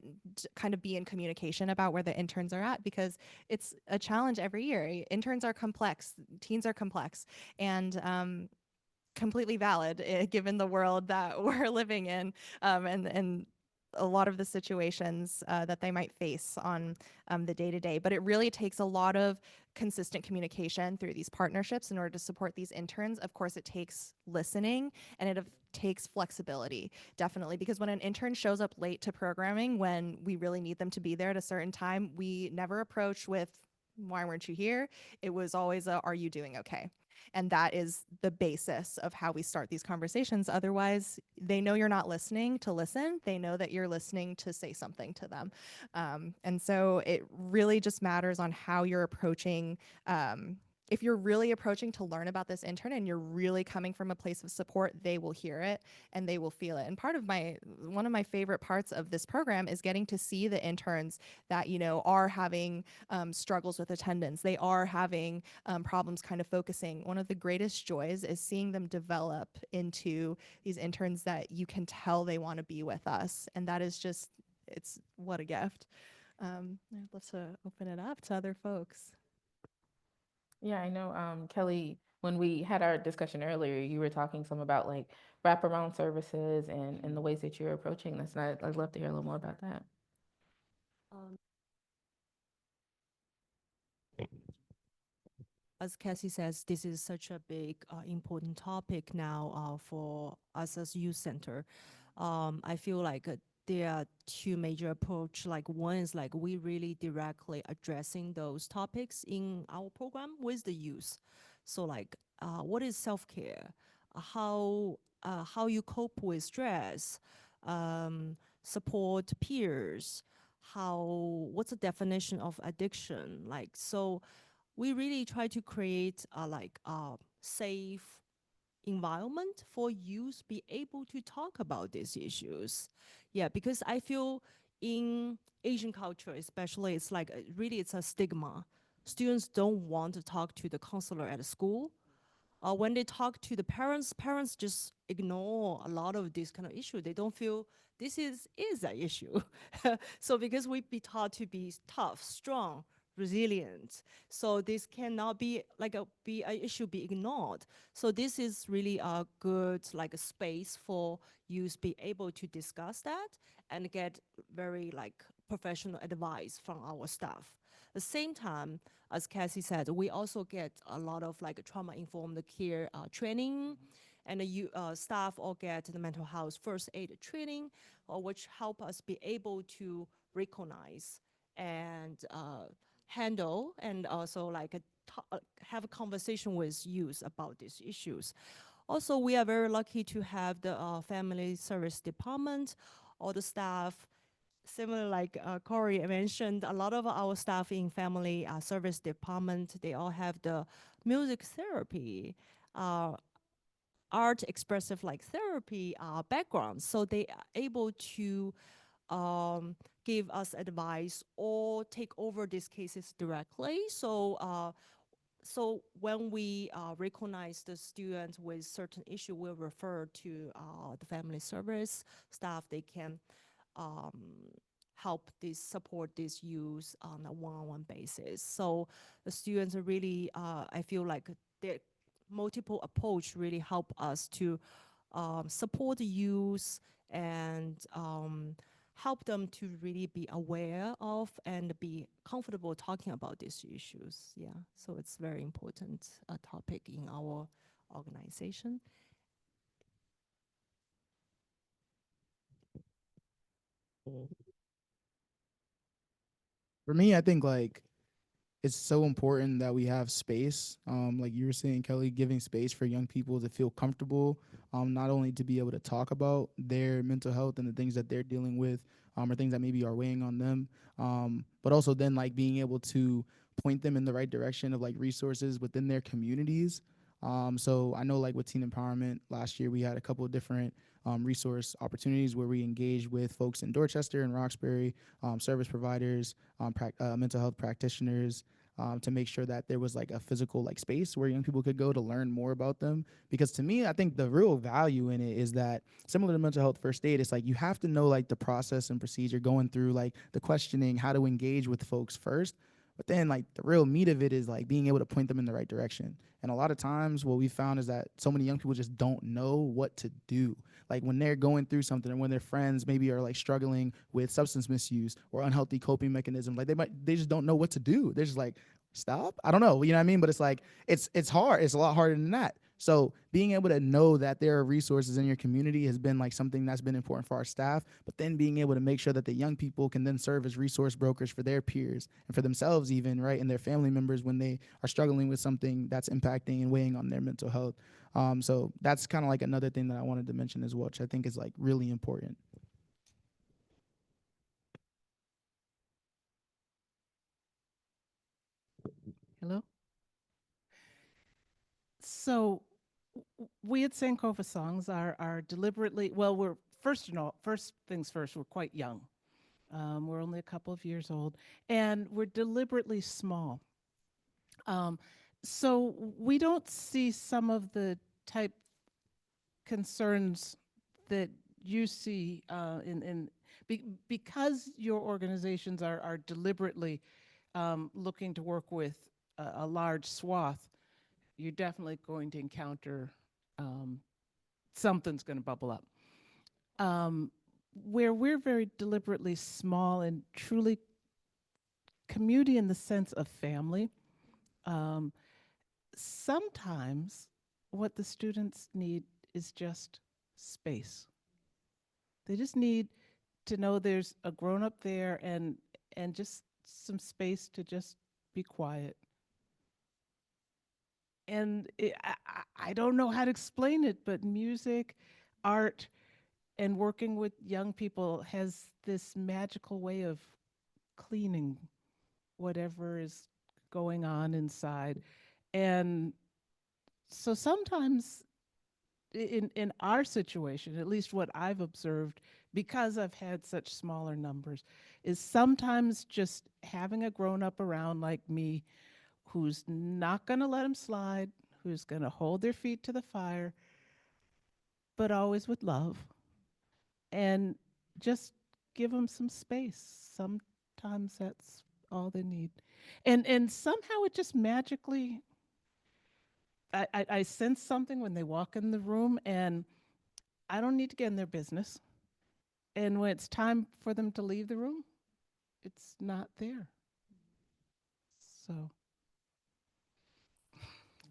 of be in communication about where the interns are at, because it's a challenge every year. Interns are complex, teens are complex, and completely valid given the world that we're living in, and a lot of the situations that they might face on the day-to-day. But it really takes a lot of consistent communication through these partnerships in order to support these interns. Of course, it takes listening, and it takes flexibility, definitely, because when an intern shows up late to programming, when we really need them to be there at a certain time, we never approach with, why weren't you here? It was always a, are you doing okay? And that is the basis of how we start these conversations. Otherwise, they know you're not listening to listen. They know that you're listening to say something to them. And so it really just matters on how you're approaching. If you're really approaching to learn about this intern and you're really coming from a place of support, they will hear it and they will feel it. And one of my favorite parts of this program is getting to see the interns that, you know, are having struggles with attendance. They are having problems kind of focusing. One of the greatest joys is seeing them develop into these interns that you can tell they want to be with us. And that is just, it's what a gift. I'd love to open it up to other folks. Yeah, I know, Kelly, when we had our discussion earlier, you were talking some about like wraparound services and the ways that you're approaching this. And I'd love to hear a little more about that. Um, as Cassie says, this is such a big, important topic now for us as youth center. I feel like there are two major approach. Like one is like we really directly addressing those topics in our program with the youth. So like, what is self-care? How you cope with stress? Support peers? What's the definition of addiction? Like, so we really try to create like safe, environment for youth be able to talk about these issues. Yeah, because I feel in Asian culture, especially, it's like really it's a stigma. Students don't want to talk to the counselor at school. When they talk to the parents, parents just ignore a lot of this kind of issue. They don't feel this is an issue. So because we be taught to be tough, strong, resilient, so this cannot be like a issue be ignored. So this is really a good like a space for youth be able to discuss that and get very like professional advice from our staff. At the same time, as Cassie said, we also get a lot of like trauma-informed care training, and staff all get the mental health first aid training, which help us be able to recognize and handle and also like have a conversation with youth about these issues. Also, we are very lucky to have the family service department, all the staff similar like Corey mentioned, a lot of our staff in family service department, they all have the music therapy, art expressive like therapy background. So they are able to give us advice or take over these cases directly. So when we recognize the student with certain issue, we'll refer to the family service staff. They can um, help this support this youth on a one-on-one basis. So the students are really, I feel like the multiple approach really help us to support the youth and help them to really be aware of and be comfortable talking about these issues. Yeah, so it's very important topic in our organization. For me, I think like it's so important that we have space. Like you were saying, Kelly, giving space for young people to feel comfortable, not only to be able to talk about their mental health and the things that they're dealing with, or things that maybe are weighing on them, but also then like being able to point them in the right direction of like resources within their communities. So I know like with teen empowerment last year, we had a couple of different resource opportunities where we engaged with folks in Dorchester and Roxbury, service providers, mental health practitioners, to make sure that there was like a physical like space where young people could go to learn more about them. Because to me, I think the real value in it is that similar to mental health first aid, it's like you have to know like the process and procedure going through like the questioning, how to engage with folks first. But then like the real meat of it is like being able to point them in the right direction. And a lot of times what we found is that so many young people just don't know what to do. Like when they're going through something or when their friends maybe are like struggling with substance misuse or unhealthy coping mechanism, like they just don't know what to do. They're just like, stop. I don't know. You know what I mean? But it's like it's hard. It's a lot harder than that. So being able to know that there are resources in your community has been like something that's been important for our staff, but then being able to make sure that the young people can then serve as resource brokers for their peers and for themselves even, right, and their family members when they are struggling with something that's impacting and weighing on their mental health. So that's kind of like another thing that I wanted to mention as well, which I think is like really important. Hello? So we at Sankofa Songs are deliberately, well, we're first things first, we're quite young. We're only a couple of years old, and we're deliberately small. So we don't see some of the type concerns that you see because your organizations are deliberately looking to work with a large swath. You're definitely going to encounter something's going to bubble up. Where we're very deliberately small and truly community in the sense of family, sometimes what the students need is just space. They just need to know there's a grown up there and just some space to just be quiet. And I don't know how to explain it, but music, art, and working with young people has this magical way of cleaning whatever is going on inside. And so sometimes in our situation, at least what I've observed, because I've had such smaller numbers, is sometimes just having a grown up around like me who's not going to let them slide, who's going to hold their feet to the fire, but always with love, and just give them some space. Sometimes that's all they need. And somehow it just magically, I sense something when they walk in the room, and I don't need to get in their business. And when it's time for them to leave the room, it's not there. So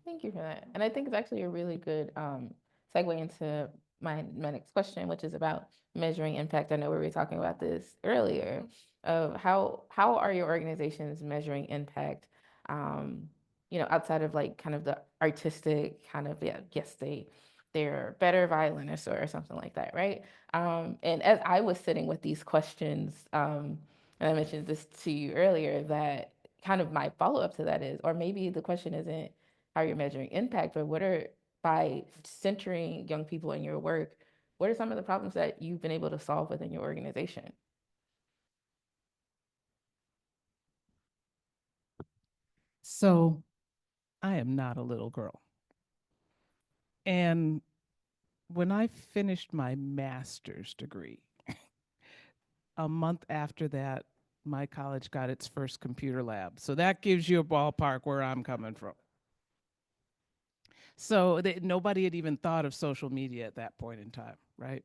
Thank you for that. And I think it's actually a really good segue into my next question, which is about measuring impact. I know we were talking about this earlier of how are your organizations measuring impact, outside of like kind of the artistic kind of, yeah, yes, they're better violinists or something like that, right? And as I was sitting with these questions, and I mentioned this to you earlier, that kind of my follow-up to that is, or maybe the question isn't how you're measuring impact, but by centering young people in your work, what are some of the problems that you've been able to solve within your organization? so I am not a little girl. And when I finished my master's degree, a month after that, my college got its first computer lab. So that gives you a ballpark where I'm coming from. So nobody had even thought of social media at that point in time, right?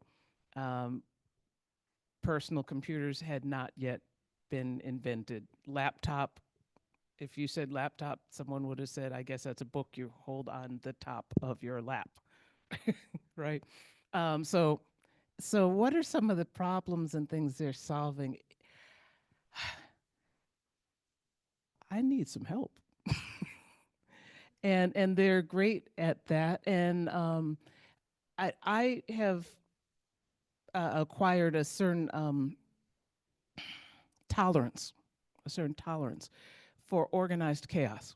Um, Personal computers had not yet been invented. Laptop, if you said laptop, someone would have said, I guess that's a book you hold on the top of your lap, right? So what are some of the problems and things they're solving? I need some help. And they're great at that. And I have acquired a certain tolerance, for organized chaos,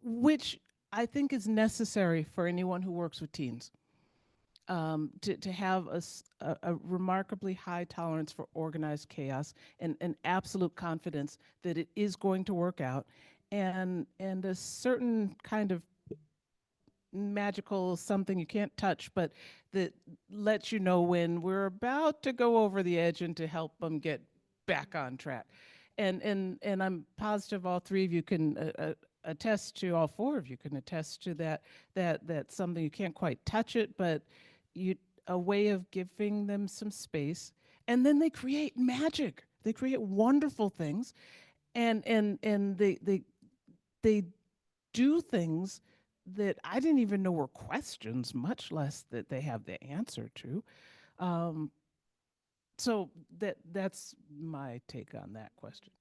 which I think is necessary for anyone who works with teens. To have a remarkably high tolerance for organized chaos and an absolute confidence that it is going to work out, and a certain kind of magical something you can't touch, but that lets you know when we're about to go over the edge and to help them get back on track. And I'm positive all three of you can attest to, all four of you can attest to that something you can't quite touch it, but a way of giving them some space, and then they create magic. They create wonderful things, and they do things that I didn't even know were questions, much less that they have the answer to. So that's my take on that question.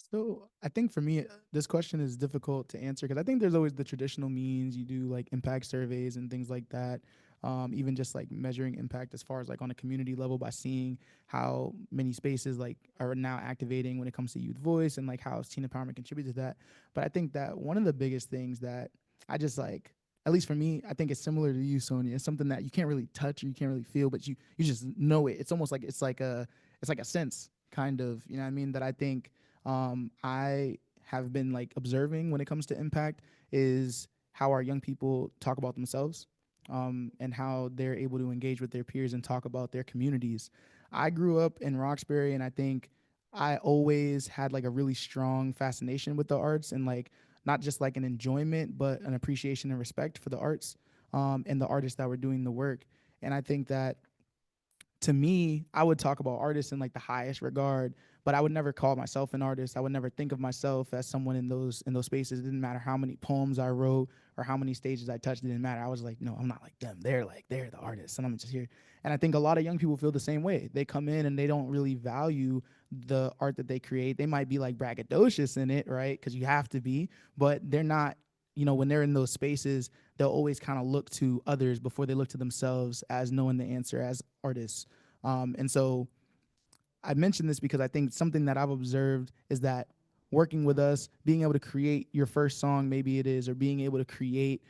So I think for me, this question is difficult to answer because I think there's always the traditional means you do like impact surveys and things like that. Even just like measuring impact as far as like on a community level by seeing how many spaces like are now activating when it comes to youth voice and like how teen empowerment contributes to that. But I think that one of the biggest things that I just like, at least for me, I think it's similar to you, Sonia. It's something that you can't really touch or you can't really feel, but you just know it. It's almost like it's like a sense kind of, you know what I mean? That I think I have been like observing when it comes to impact is how our young people talk about themselves, and how they're able to engage with their peers and talk about their communities. I grew up in Roxbury, and I think I always had like a really strong fascination with the arts, and like not just like an enjoyment, but an appreciation and respect for the arts, and the artists that were doing the work. And I think that to me, I would talk about artists in like the highest regard, but I would never call myself an artist. I would never think of myself as someone in those spaces. It didn't matter how many poems I wrote or how many stages I touched. It didn't matter. I was like, no, I'm not like them. They're the artists, and I'm just here. And I think a lot of young people feel the same way. They come in and they don't really value the art that they create. They might be like braggadocious in it, right? Because you have to be, but they're not. You know, when they're in those spaces, they'll always kind of look to others before they look to themselves as knowing the answer as artists. And so I mention this because I think something that I've observed is that working with us, being able to create your first song, maybe it is, or being able to create,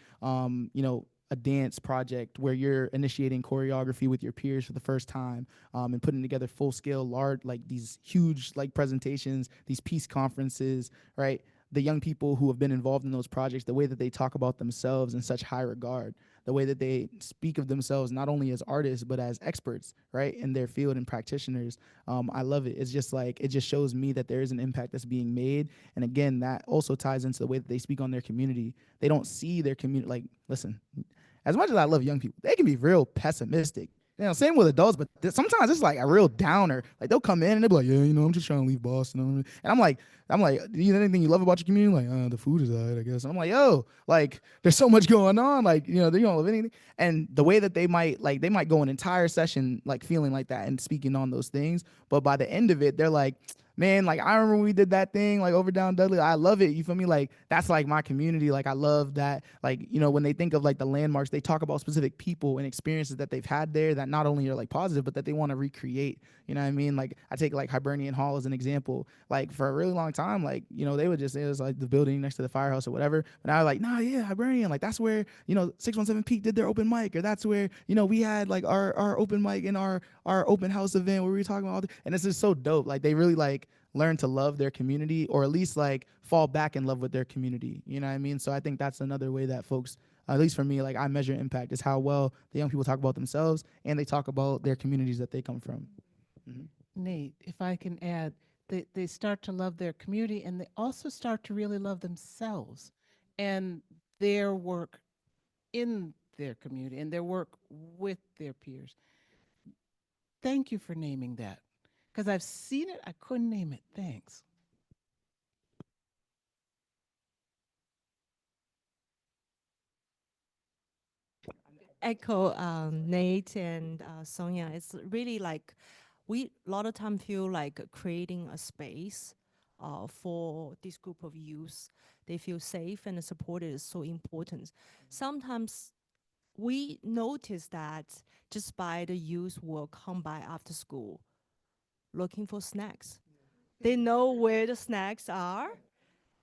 a dance project where you're initiating choreography with your peers for the first time, and putting together full scale, large, like these huge like presentations, these peace conferences, right? The young people who have been involved in those projects, the way that they talk about themselves in such high regard, the way that they speak of themselves not only as artists but as experts, right, in their field and practitioners. I love it. It's just like it just shows me that there is an impact that's being made, and again, that also ties into the way that they speak on their community. They don't see their community like, listen, as much as I love young people, they can be real pessimistic. Same with adults, but sometimes it's like a real downer. Like they'll come in and they'll be like, yeah, I'm just trying to leave Boston. And I'm like, do you know anything you love about your community? Like, the food is alright, I guess. And I'm like, yo, like there's so much going on. Like, they don't love anything. And the way that they might go an entire session like feeling like that and speaking on those things, but by the end of it, they're like, man, like I remember when we did that thing like over down Dudley. I love it. You feel me? Like that's like my community. Like I love that. Like, when they think of like the landmarks, they talk about specific people and experiences that they've had there that not only are like positive, but that they want to recreate. You know what I mean? Like I take like Hibernian Hall as an example. Like for a really long time, like, they would just say it was like the building next to the firehouse or whatever. But I was like, nah, yeah, Hibernian. Like that's where, 617 Peak did their open mic, or that's where, we had like our open mic in our open house event where we were talking about all and it's just so dope. Like they really like learn to love their community, or at least like fall back in love with their community. You know what I mean? So I think that's another way that folks, at least for me, like I measure impact is how well the young people talk about themselves and they talk about their communities that they come from. Mhm. Nate, if I can add, they start to love their community, and they also start to really love themselves and their work in their community and their work with their peers. Thank you for naming that, because I've seen it, I couldn't name it. Thanks. Echo Nate and Sonia. It's really like we a lot of time feel like creating a space for this group of youth. They feel safe and supported is so important. Sometimes we notice that just by the youth will come by after school looking for snacks. They know where the snacks are.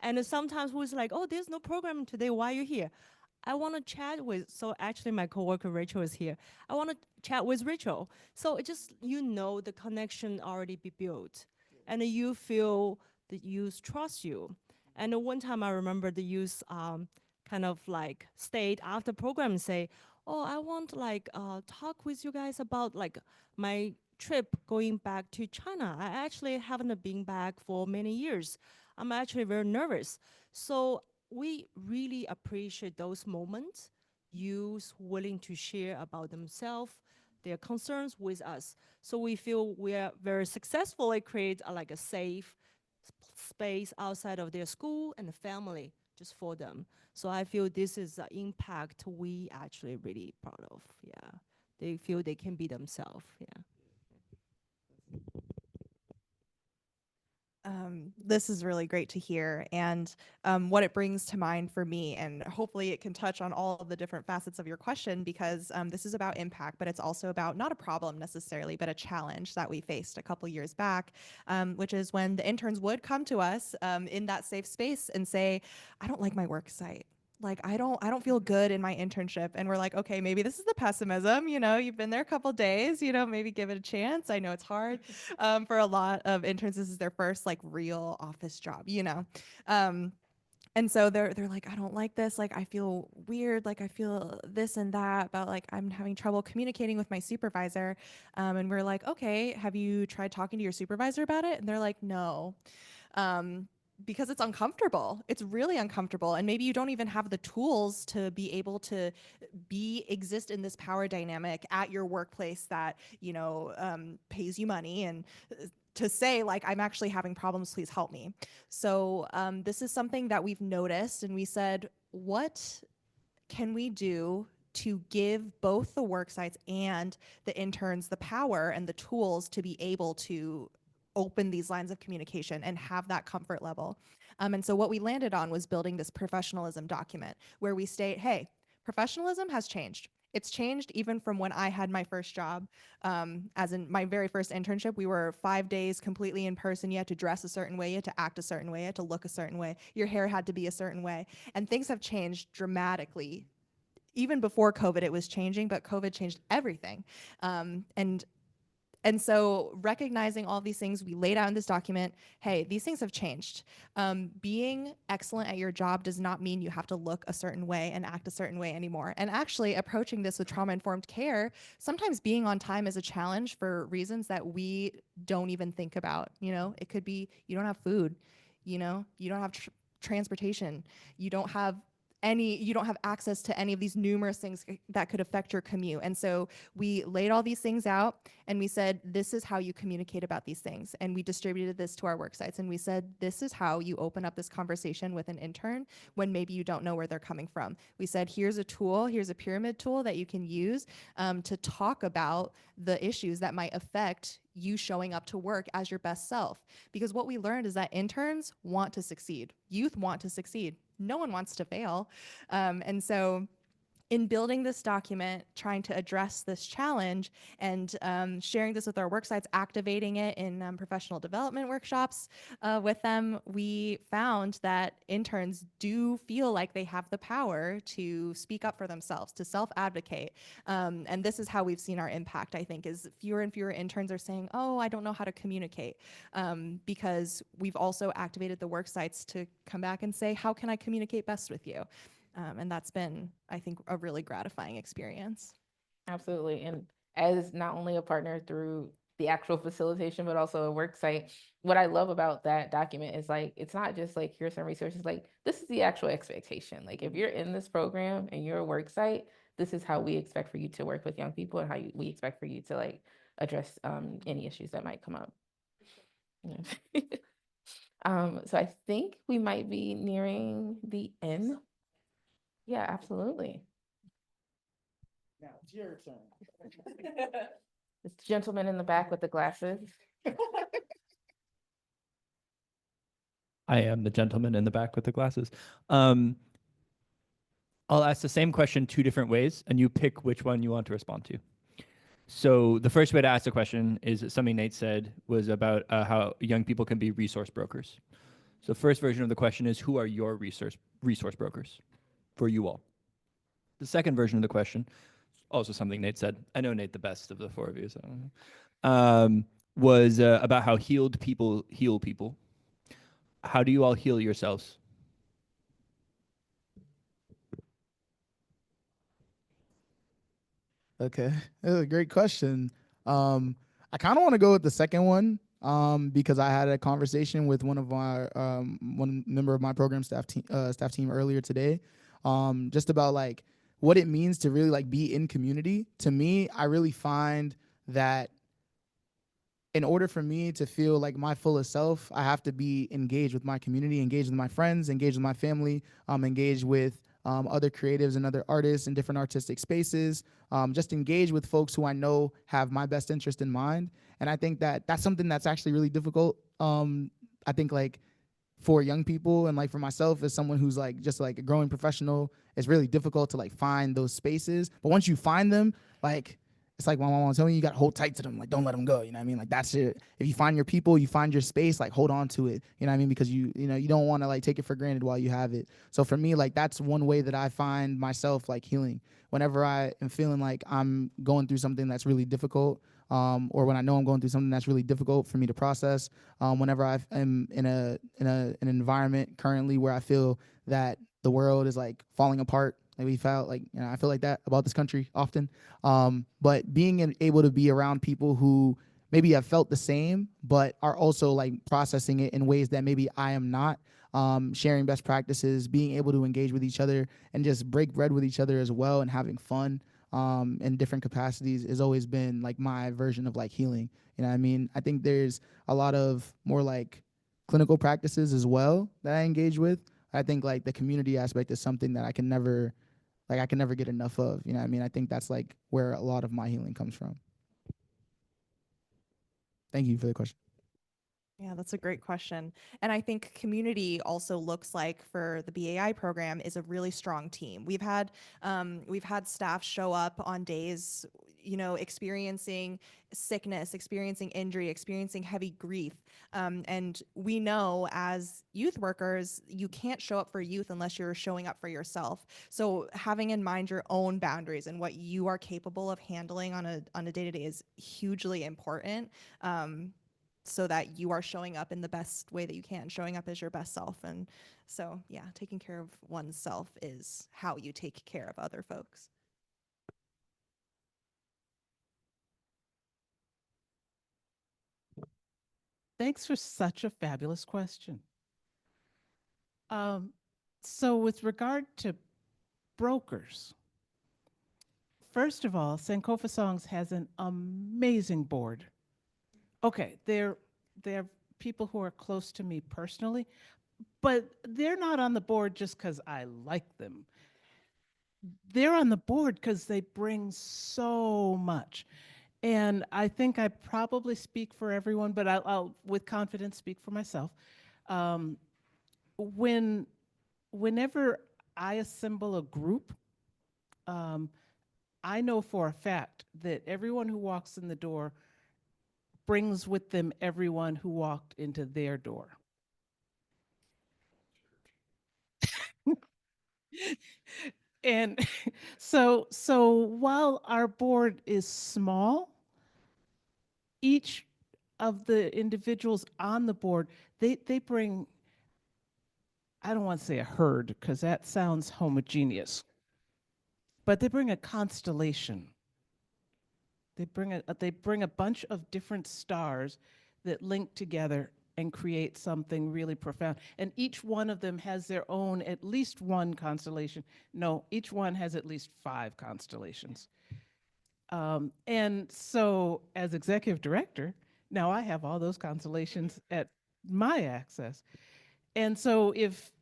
And sometimes who's like, oh, there's no program today. Why are you here? I want to chat with, so actually my coworker Rachel is here. I want to chat with Rachel. So it just, the connection already be built. And you feel the youth trust you. And one time I remember the youth kind of like stayed after program and say, oh, I want like talk with you guys about like my trip going back to China. I actually haven't been back for many years. I'm actually very nervous. So we really appreciate those moments, youth willing to share about themselves, their concerns with us. So we feel we are very successfully create like a safe space outside of their school and the family just for them. So I feel this is an impact we actually really proud of. Yeah, they feel they can be themselves. Yeah. This is really great to hear. And what it brings to mind for me, and hopefully it can touch on all of the different facets of your question, because this is about impact, but it's also about not a problem necessarily, but a challenge that we faced a couple years back, which is when the interns would come to us in that safe space and say, I don't like my work site. Like I don't feel good in my internship. And we're like, okay, maybe this is the pessimism. You've been there a couple days, maybe give it a chance. I know it's hard. For a lot of interns, this is their first like real office job. And so they're like, I don't like this. Like I feel weird. Like I feel this and that, but like I'm having trouble communicating with my supervisor. And we're like, okay, have you tried talking to your supervisor about it? And they're like, no. Because it's uncomfortable. It's really uncomfortable. And maybe you don't even have the tools to be able to exist in this power dynamic at your workplace that, pays you money and to say like, I'm actually having problems, please help me. So this is something that we've noticed, and we said, what can we do to give both the work sites and the interns the power and the tools to be able to open these lines of communication and have that comfort level. And so what we landed on was building this professionalism document where we state, hey, professionalism has changed. It's changed even from when I had my first job. As in my very first internship, we were 5 days completely in person. You had to dress a certain way, you had to act a certain way, you had to look a certain way. Your hair had to be a certain way. And things have changed dramatically. Even before COVID, it was changing, but COVID changed everything. And so recognizing all these things, we laid out in this document, hey, these things have changed. Being excellent at your job does not mean you have to look a certain way and act a certain way anymore. And actually approaching this with trauma-informed care, sometimes being on time is a challenge for reasons that we don't even think about. You know, it could be you don't have food, you know, you don't have transportation, you don't have access to any of these numerous things that could affect your commute. And so we laid all these things out and we said, this is how you communicate about these things. And we distributed this to our work sites. And we said, this is how you open up this conversation with an intern when maybe you don't know where they're coming from. We said, here's a tool, here's a pyramid tool that you can use to talk about the issues that might affect you showing up to work as your best self. Because what we learned is that interns want to succeed. Youth want to succeed. No one wants to fail. And so in building this document, trying to address this challenge and sharing this with our work sites, activating it in professional development workshops with them, we found that interns do feel like they have the power to speak up for themselves, to self-advocate. And this is how we've seen our impact, I think, is fewer and fewer interns are saying, oh, I don't know how to communicate. Because we've also activated the work sites to come back and say, how can I communicate best with you? And that's been, I think, a really gratifying experience. Absolutely. And as not only a partner through the actual facilitation, but also a work site, what I love about that document is like, it's not just like, here's some resources, like this is the actual expectation. Like if you're in this program and you're a work site, this is how we expect for you to work with young people and how we expect for you to like address any issues that might come up. Yeah. So I think we might be nearing the end. Yeah, absolutely. Now it's your turn. This gentleman in the back with the glasses. I am the gentleman in the back with the glasses. I'll ask the same question two different ways, and you pick which one you want to respond to. So the first way to ask the question is something Nate said was about how young people can be resource brokers. So first version of the question is, who are your resource brokers for you all? The second version of the question, also something Nate said, I know Nate the best of the four of you, so, was about how healed people heal people. How do you all heal yourselves? Okay, that's a great question. I kind of want to go with the second one because I had a conversation with one member of my program staff team earlier today, just about like what it means to really like be in community. To me, I really find that in order for me to feel like my fullest self, I have to be engaged with my community, engaged with my friends, engaged with my family, engaged with other creatives and other artists in different artistic spaces, just engage with folks who I know have my best interest in mind. And I think that that's something that's actually really difficult. I think like for young people and like for myself as someone who's like just like a growing professional, it's really difficult to like find those spaces. But once you find them, like it's like my mom was telling me, you got to hold tight to them. Like, don't let them go. You know what I mean? Like, that's it. If you find your people, you find your space, like, hold on to it. You know what I mean? Because you don't want to, like, take it for granted while you have it. So for me, like, that's one way that I find myself, like, healing. Whenever I am feeling like I'm going through something that's really difficult, or when I know I'm going through something that's really difficult for me to process, whenever I am in an environment currently where I feel that the world is, like, falling apart, like we felt like, I feel like that about this country often. But being able to be around people who maybe have felt the same, but are also like processing it in ways that maybe I am not, sharing best practices, being able to engage with each other and just break bread with each other as well and having fun in different capacities has always been like my version of like healing. You know what I mean? I think there's a lot of more like clinical practices as well that I engage with. I think like the community aspect is something that I can never get enough of. You know what I mean? I think that's like where a lot of my healing comes from. Thank you for the question. Yeah, that's a great question. And I think community also looks like for the BAI program is a really strong team. We've had staff show up on days, you know, experiencing sickness, experiencing injury, experiencing heavy grief. And we know as youth workers, you can't show up for youth unless you're showing up for yourself. So having in mind your own boundaries and what you are capable of handling on a day-to-day is hugely important. So that you are showing up in the best way that you can, showing up as your best self. And so, yeah, taking care of oneself is how you take care of other folks. Thanks for such a fabulous question. So with regard to brokers, first of all, Sankofa Songs has an amazing board. Okay, they're people who are close to me personally, but they're not on the board just because I like them. They're on the board because they bring so much. And I think I probably speak for everyone, but I'll with confidence speak for myself. Um, whenever I assemble a group, um, I know for a fact that everyone who walks in the door brings with them everyone who walked into their door. And so while our board is small, each of the individuals on the board, they bring, I don't want to say a herd because that sounds homogeneous, but they bring a constellation. They bring a bunch of different stars that link together and create something really profound. And each one of them has their own at least one constellation. No, each one has at least 5 constellations. And so as executive director, now I have all those constellations at my access. And so if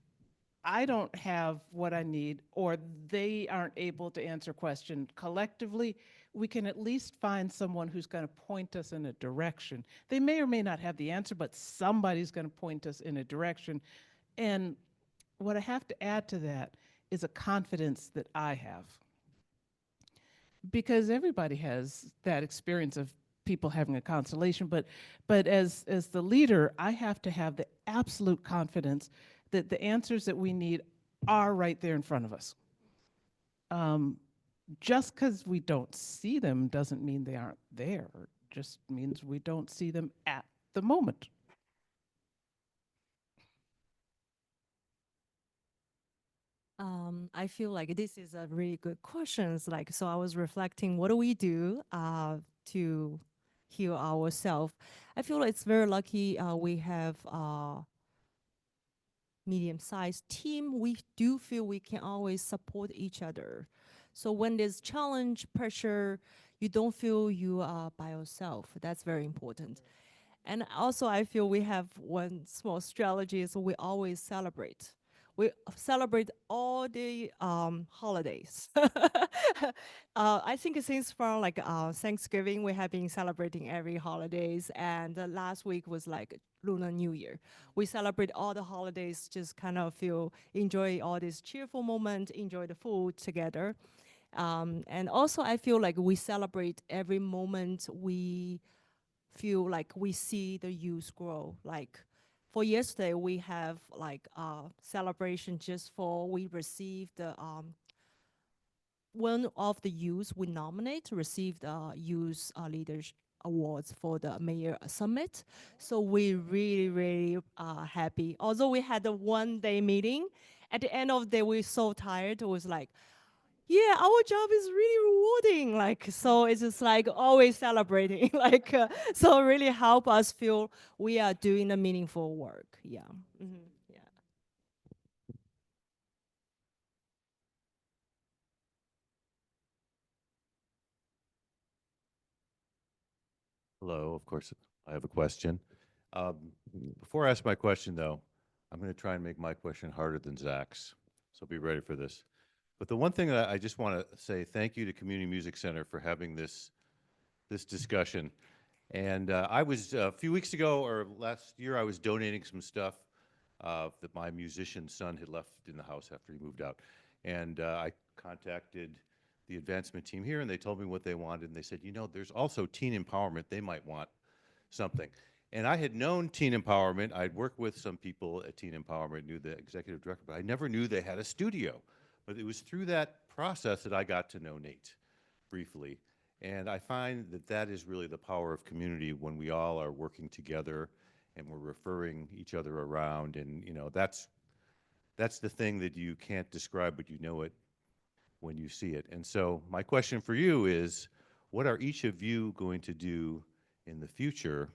I don't have what I need or they aren't able to answer a question collectively, we can at least find someone who's going to point us in a direction. They may or may not have the answer, but somebody's going to point us in a direction. And what I have to add to that is a confidence that I have. Because everybody has that experience of people having a constellation, but as the leader, I have to have the absolute confidence that the answers that we need are right there in front of us. Just because we don't see them doesn't mean they aren't there. It just means we don't see them at the moment. I feel like this is a really good question. Like, so I was reflecting, what do we do to heal ourselves? I feel like it's very lucky we have a medium-sized team. We do feel we can always support each other. So when there's challenge, pressure, you don't feel you are by yourself. That's very important. And also, I feel we have one small strategy, so we always celebrate. We celebrate all the holidays. I think since from like Thanksgiving, we have been celebrating every holidays, and last week was like Lunar New Year. We celebrate all the holidays, just kind of feel enjoy all this cheerful moment, enjoy the food together. And also, I feel like we celebrate every moment we feel like we see the youth grow. Like for yesterday, we have like a celebration just for we received the one of the youth we nominate received youth leaders awards for the mayor summit. So we really happy. Although we had a 1-day meeting, at the end of the day we so tired. It was like, yeah, our job is really rewarding. Like, so it's just like always celebrating. Like, so really help us feel we are doing a meaningful work. Yeah. Yeah. Hello, of course, I have a question. Before I ask my question, though, I'm going to try and make my question harder than Zach's, so be ready for this. But the one thing that I just want to say thank you to Community Music Center for having this discussion. And I was, a few weeks ago or last year, I was donating some stuff that my musician son had left in the house after he moved out. And I contacted the advancement team here, and they told me what they wanted. And they said, you know, there's also teen empowerment. They might want something. And I had known Teen Empowerment. I'd worked with some people at Teen Empowerment, knew the executive director, but I never knew they had a studio. But it was through that process that I got to know Nate briefly. And I find that that is really the power of community when we all are working together and we're referring each other around. And, you know, that's the thing that you can't describe, but you know it when you see it. And so my question for you is, what are each of you going to do in the future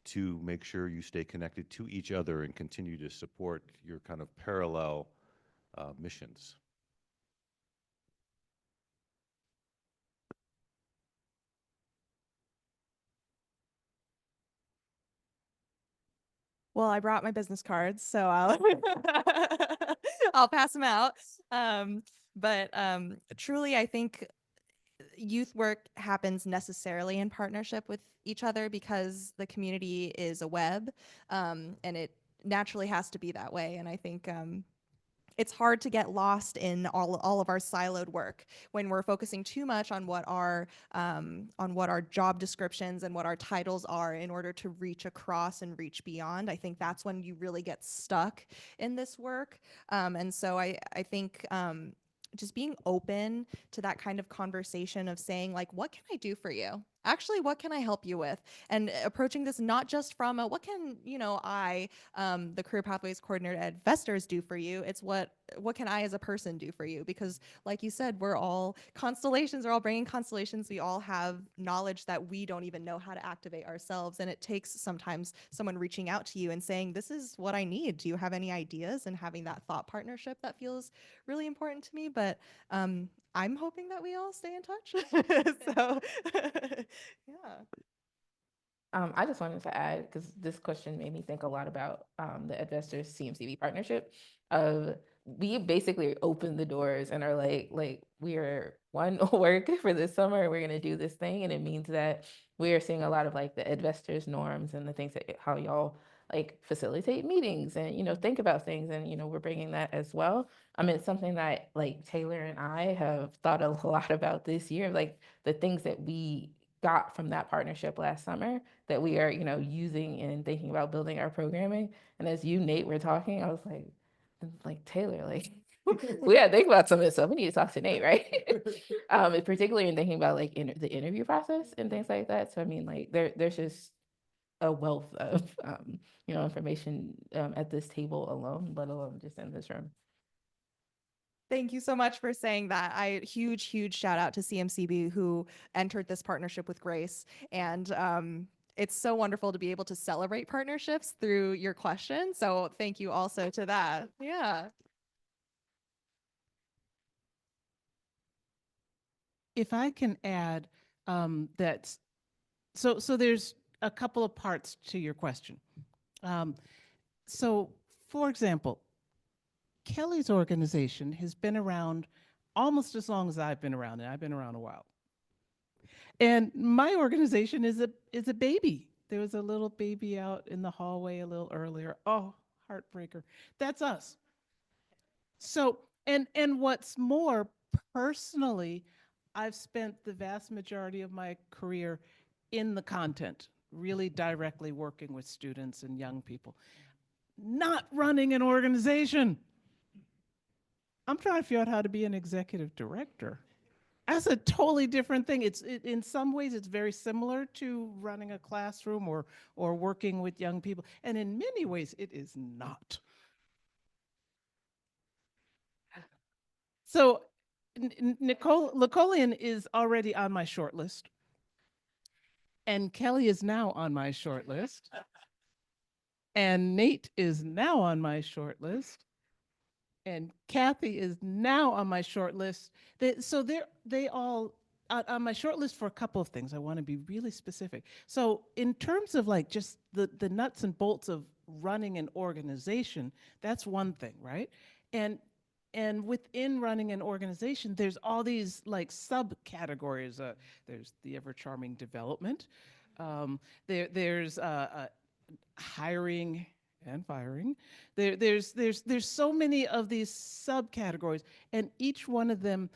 to make sure you stay connected to each other and continue to support your kind of parallel missions? Well, I brought my business cards, so I'll I'll pass them out. But truly, I think youth work happens necessarily in partnership with each other because the community is a web, and it naturally has to be that way. And I think it's hard to get lost in all of our siloed work when we're focusing too much on what our job descriptions and what our titles are in order to reach across and reach beyond. I think that's when you really get stuck in this work. And so I think just being open to that kind of conversation of saying, like, what can I do for you? Actually, what can I help you with? And approaching this not just from a, what can, the Career Pathways Coordinator at Investors do for you? It's what can I as a person do for you? Because like you said, we're all constellations, we're all bringing constellations. We all have knowledge that we don't even know how to activate ourselves. And it takes sometimes someone reaching out to you and saying, this is what I need. Do you have any ideas? And having that thought partnership, that feels really important to me. But I'm hoping that we all stay in touch. So yeah. I just wanted to add, because this question made me think a lot about the Investors CMCB partnership. We basically open the doors and are like we are one work for this summer. We're gonna do this thing, and it means that we are seeing a lot of like the investors norms and the things that how y'all like facilitate meetings and think about things, and we're bringing that as well. I mean, it's something that like Taylor and I have thought a lot about this year, like the things that we got from that partnership last summer that we are, using and thinking about building our programming. And as you, Nate, were talking, I was like Taylor, like we gotta think about some of this stuff. We need to talk to Nate, right? Particularly in thinking about like the interview process and things like that. So I mean, like there's just a wealth of information at this table alone, let alone just in this room. Thank you so much for saying that. Huge shout out to CMCB who entered this partnership with Grace. And it's so wonderful to be able to celebrate partnerships through your question. So thank you also to that. Yeah. If I can add that, so there's a couple of parts to your question. So for example, Kelly's organization has been around almost as long as I've been around, and I've been around a while. And my organization is a baby. There was a little baby out in the hallway a little earlier. Oh, heartbreaker. That's us. So, and what's more, personally, I've spent the vast majority of my career in the content, really directly working with students and young people, not running an organization. I'm trying to figure out how to be an executive director. That's a totally different thing. In some ways, it's very similar to running a classroom or working with young people. And in many ways, it is not. So Nicole Licolian is already on my short list. And Kelly is now on my short list. And Nate is now on my short list. And Kathy is now on my short list. So they all on my short list for a couple of things. I want to be really specific. So in terms of like just the nuts and bolts of running an organization, that's one thing, right? And within running an organization, there's all these like subcategories. There's the ever charming development. There's hiring and firing. There's so many of these subcategories, and each one of them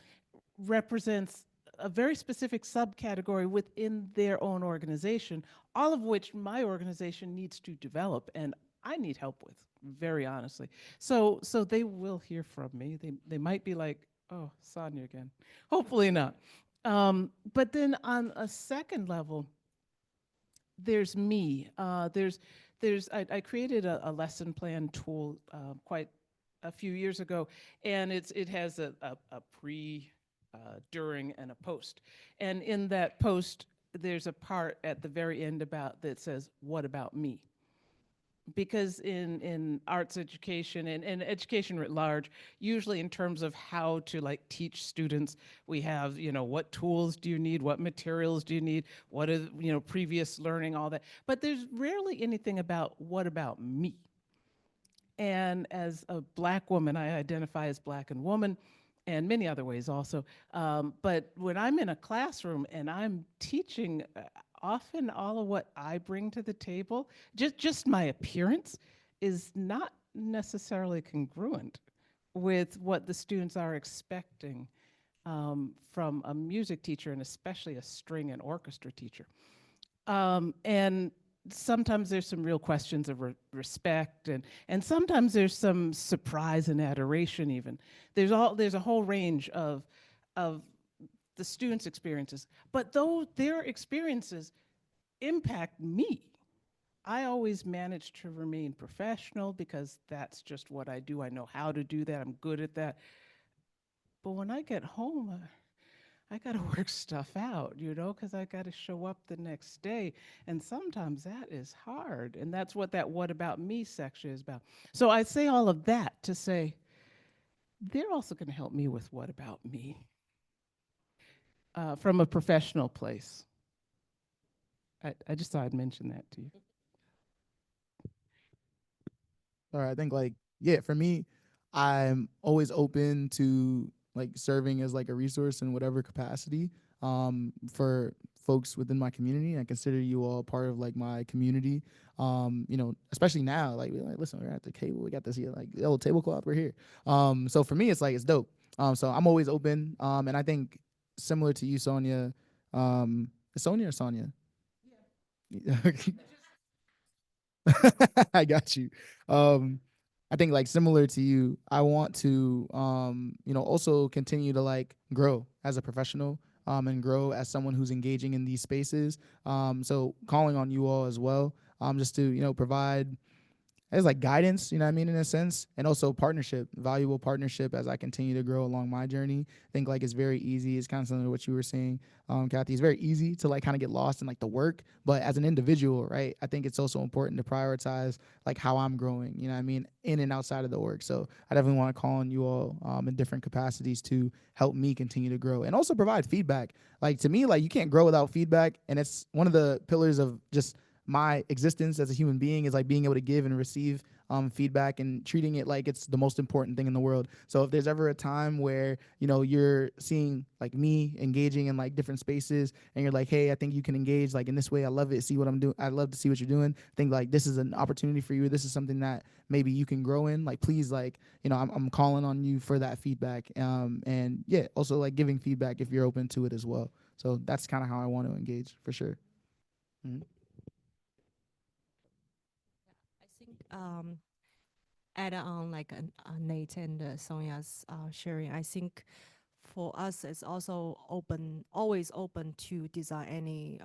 represents a very specific subcategory within their own organization, all of which my organization needs to develop and I need help with, very honestly. So they will hear from me. They might be like, oh, Sonia again. Hopefully not. But then on a second level, there's me. I created a lesson plan tool quite a few years ago, and it has a pre, during, and a post. And in that post, there's a part at the very end about that says, "What about me?" Because in arts education and education writ large, usually in terms of how to like teach students, we have, you know, what tools do you need, what materials do you need, what is, you know, previous learning, all that. But there's rarely anything about what about me. And as a Black woman, I identify as Black and woman, and many other ways also. But when I'm in a classroom and I'm teaching, often all of what I bring to the table, just my appearance, is not necessarily congruent with what the students are expecting from a music teacher, and especially a string and orchestra teacher. And sometimes there's some real questions of respect, and sometimes there's some surprise and adoration even. There's a whole range of the students' experiences, but though their experiences impact me, I always manage to remain professional because that's just what I do. I know how to do that. I'm good at that. But when I get home, I got to work stuff out, you know, because I got to show up the next day. And sometimes that is hard. And that's what that "what about me" section is about. So I say all of that to say, they're also going to help me with "what about me" from a professional place. I just thought I'd mention that to you. All right, I think like, yeah, for me, I'm always open to like serving as like a resource in whatever capacity for folks within my community. I consider you all part of like my community. You know, especially now, like, we're like, listen, we're at the table, we got this here, like the old tablecloth, we're here. So for me, it's like, it's dope. So I'm always open. And I think similar to you, Sonia, is Sonia or Sonia? Yeah. I got you. I think like similar to you, I want to you know, also continue to like grow as a professional and grow as someone who's engaging in these spaces. So calling on you all as well, just to, you know, provide as like guidance, you know what I mean, in a sense, and also partnership, valuable partnership as I continue to grow along my journey. I think like it's very easy. It's kind of similar to what you were saying, Kathy. It's very easy to like kind of get lost in like the work, but as an individual, right? I think it's also important to prioritize like how I'm growing, you know what I mean, in and outside of the work. So I definitely want to call on you all in different capacities to help me continue to grow and also provide feedback. Like to me, like you can't grow without feedback, and it's one of the pillars of just my existence as a human being is like being able to give and receive feedback and treating it like it's the most important thing in the world. So if there's ever a time where, you know, you're seeing like me engaging in like different spaces and you're like, hey, I think you can engage like in this way. I love it. See what I'm doing. I love to see what you're doing. I think like this is an opportunity for you. This is something that maybe you can grow in. Like, please, like, you know, I'm calling on you for that feedback. And yeah, also like giving feedback if you're open to it as well. So that's kind of how I want to engage for sure. Mm-hmm. I think add on like Nate and Sonia's sharing, I think for us it's also always open to design any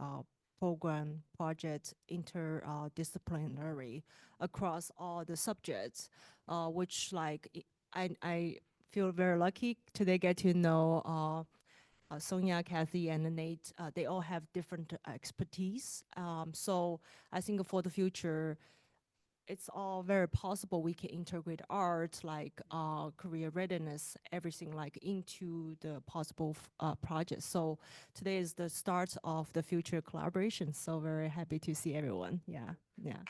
program, project, interdisciplinary across all the subjects, which like I feel very lucky today get to know Sonia, Kathy, and Nate. They all have different expertise. So I think for the future, it's all very possible we can integrate art, like career readiness, everything like into the possible projects. So today is the start of the future collaboration. So very happy to see everyone. Yeah, yeah.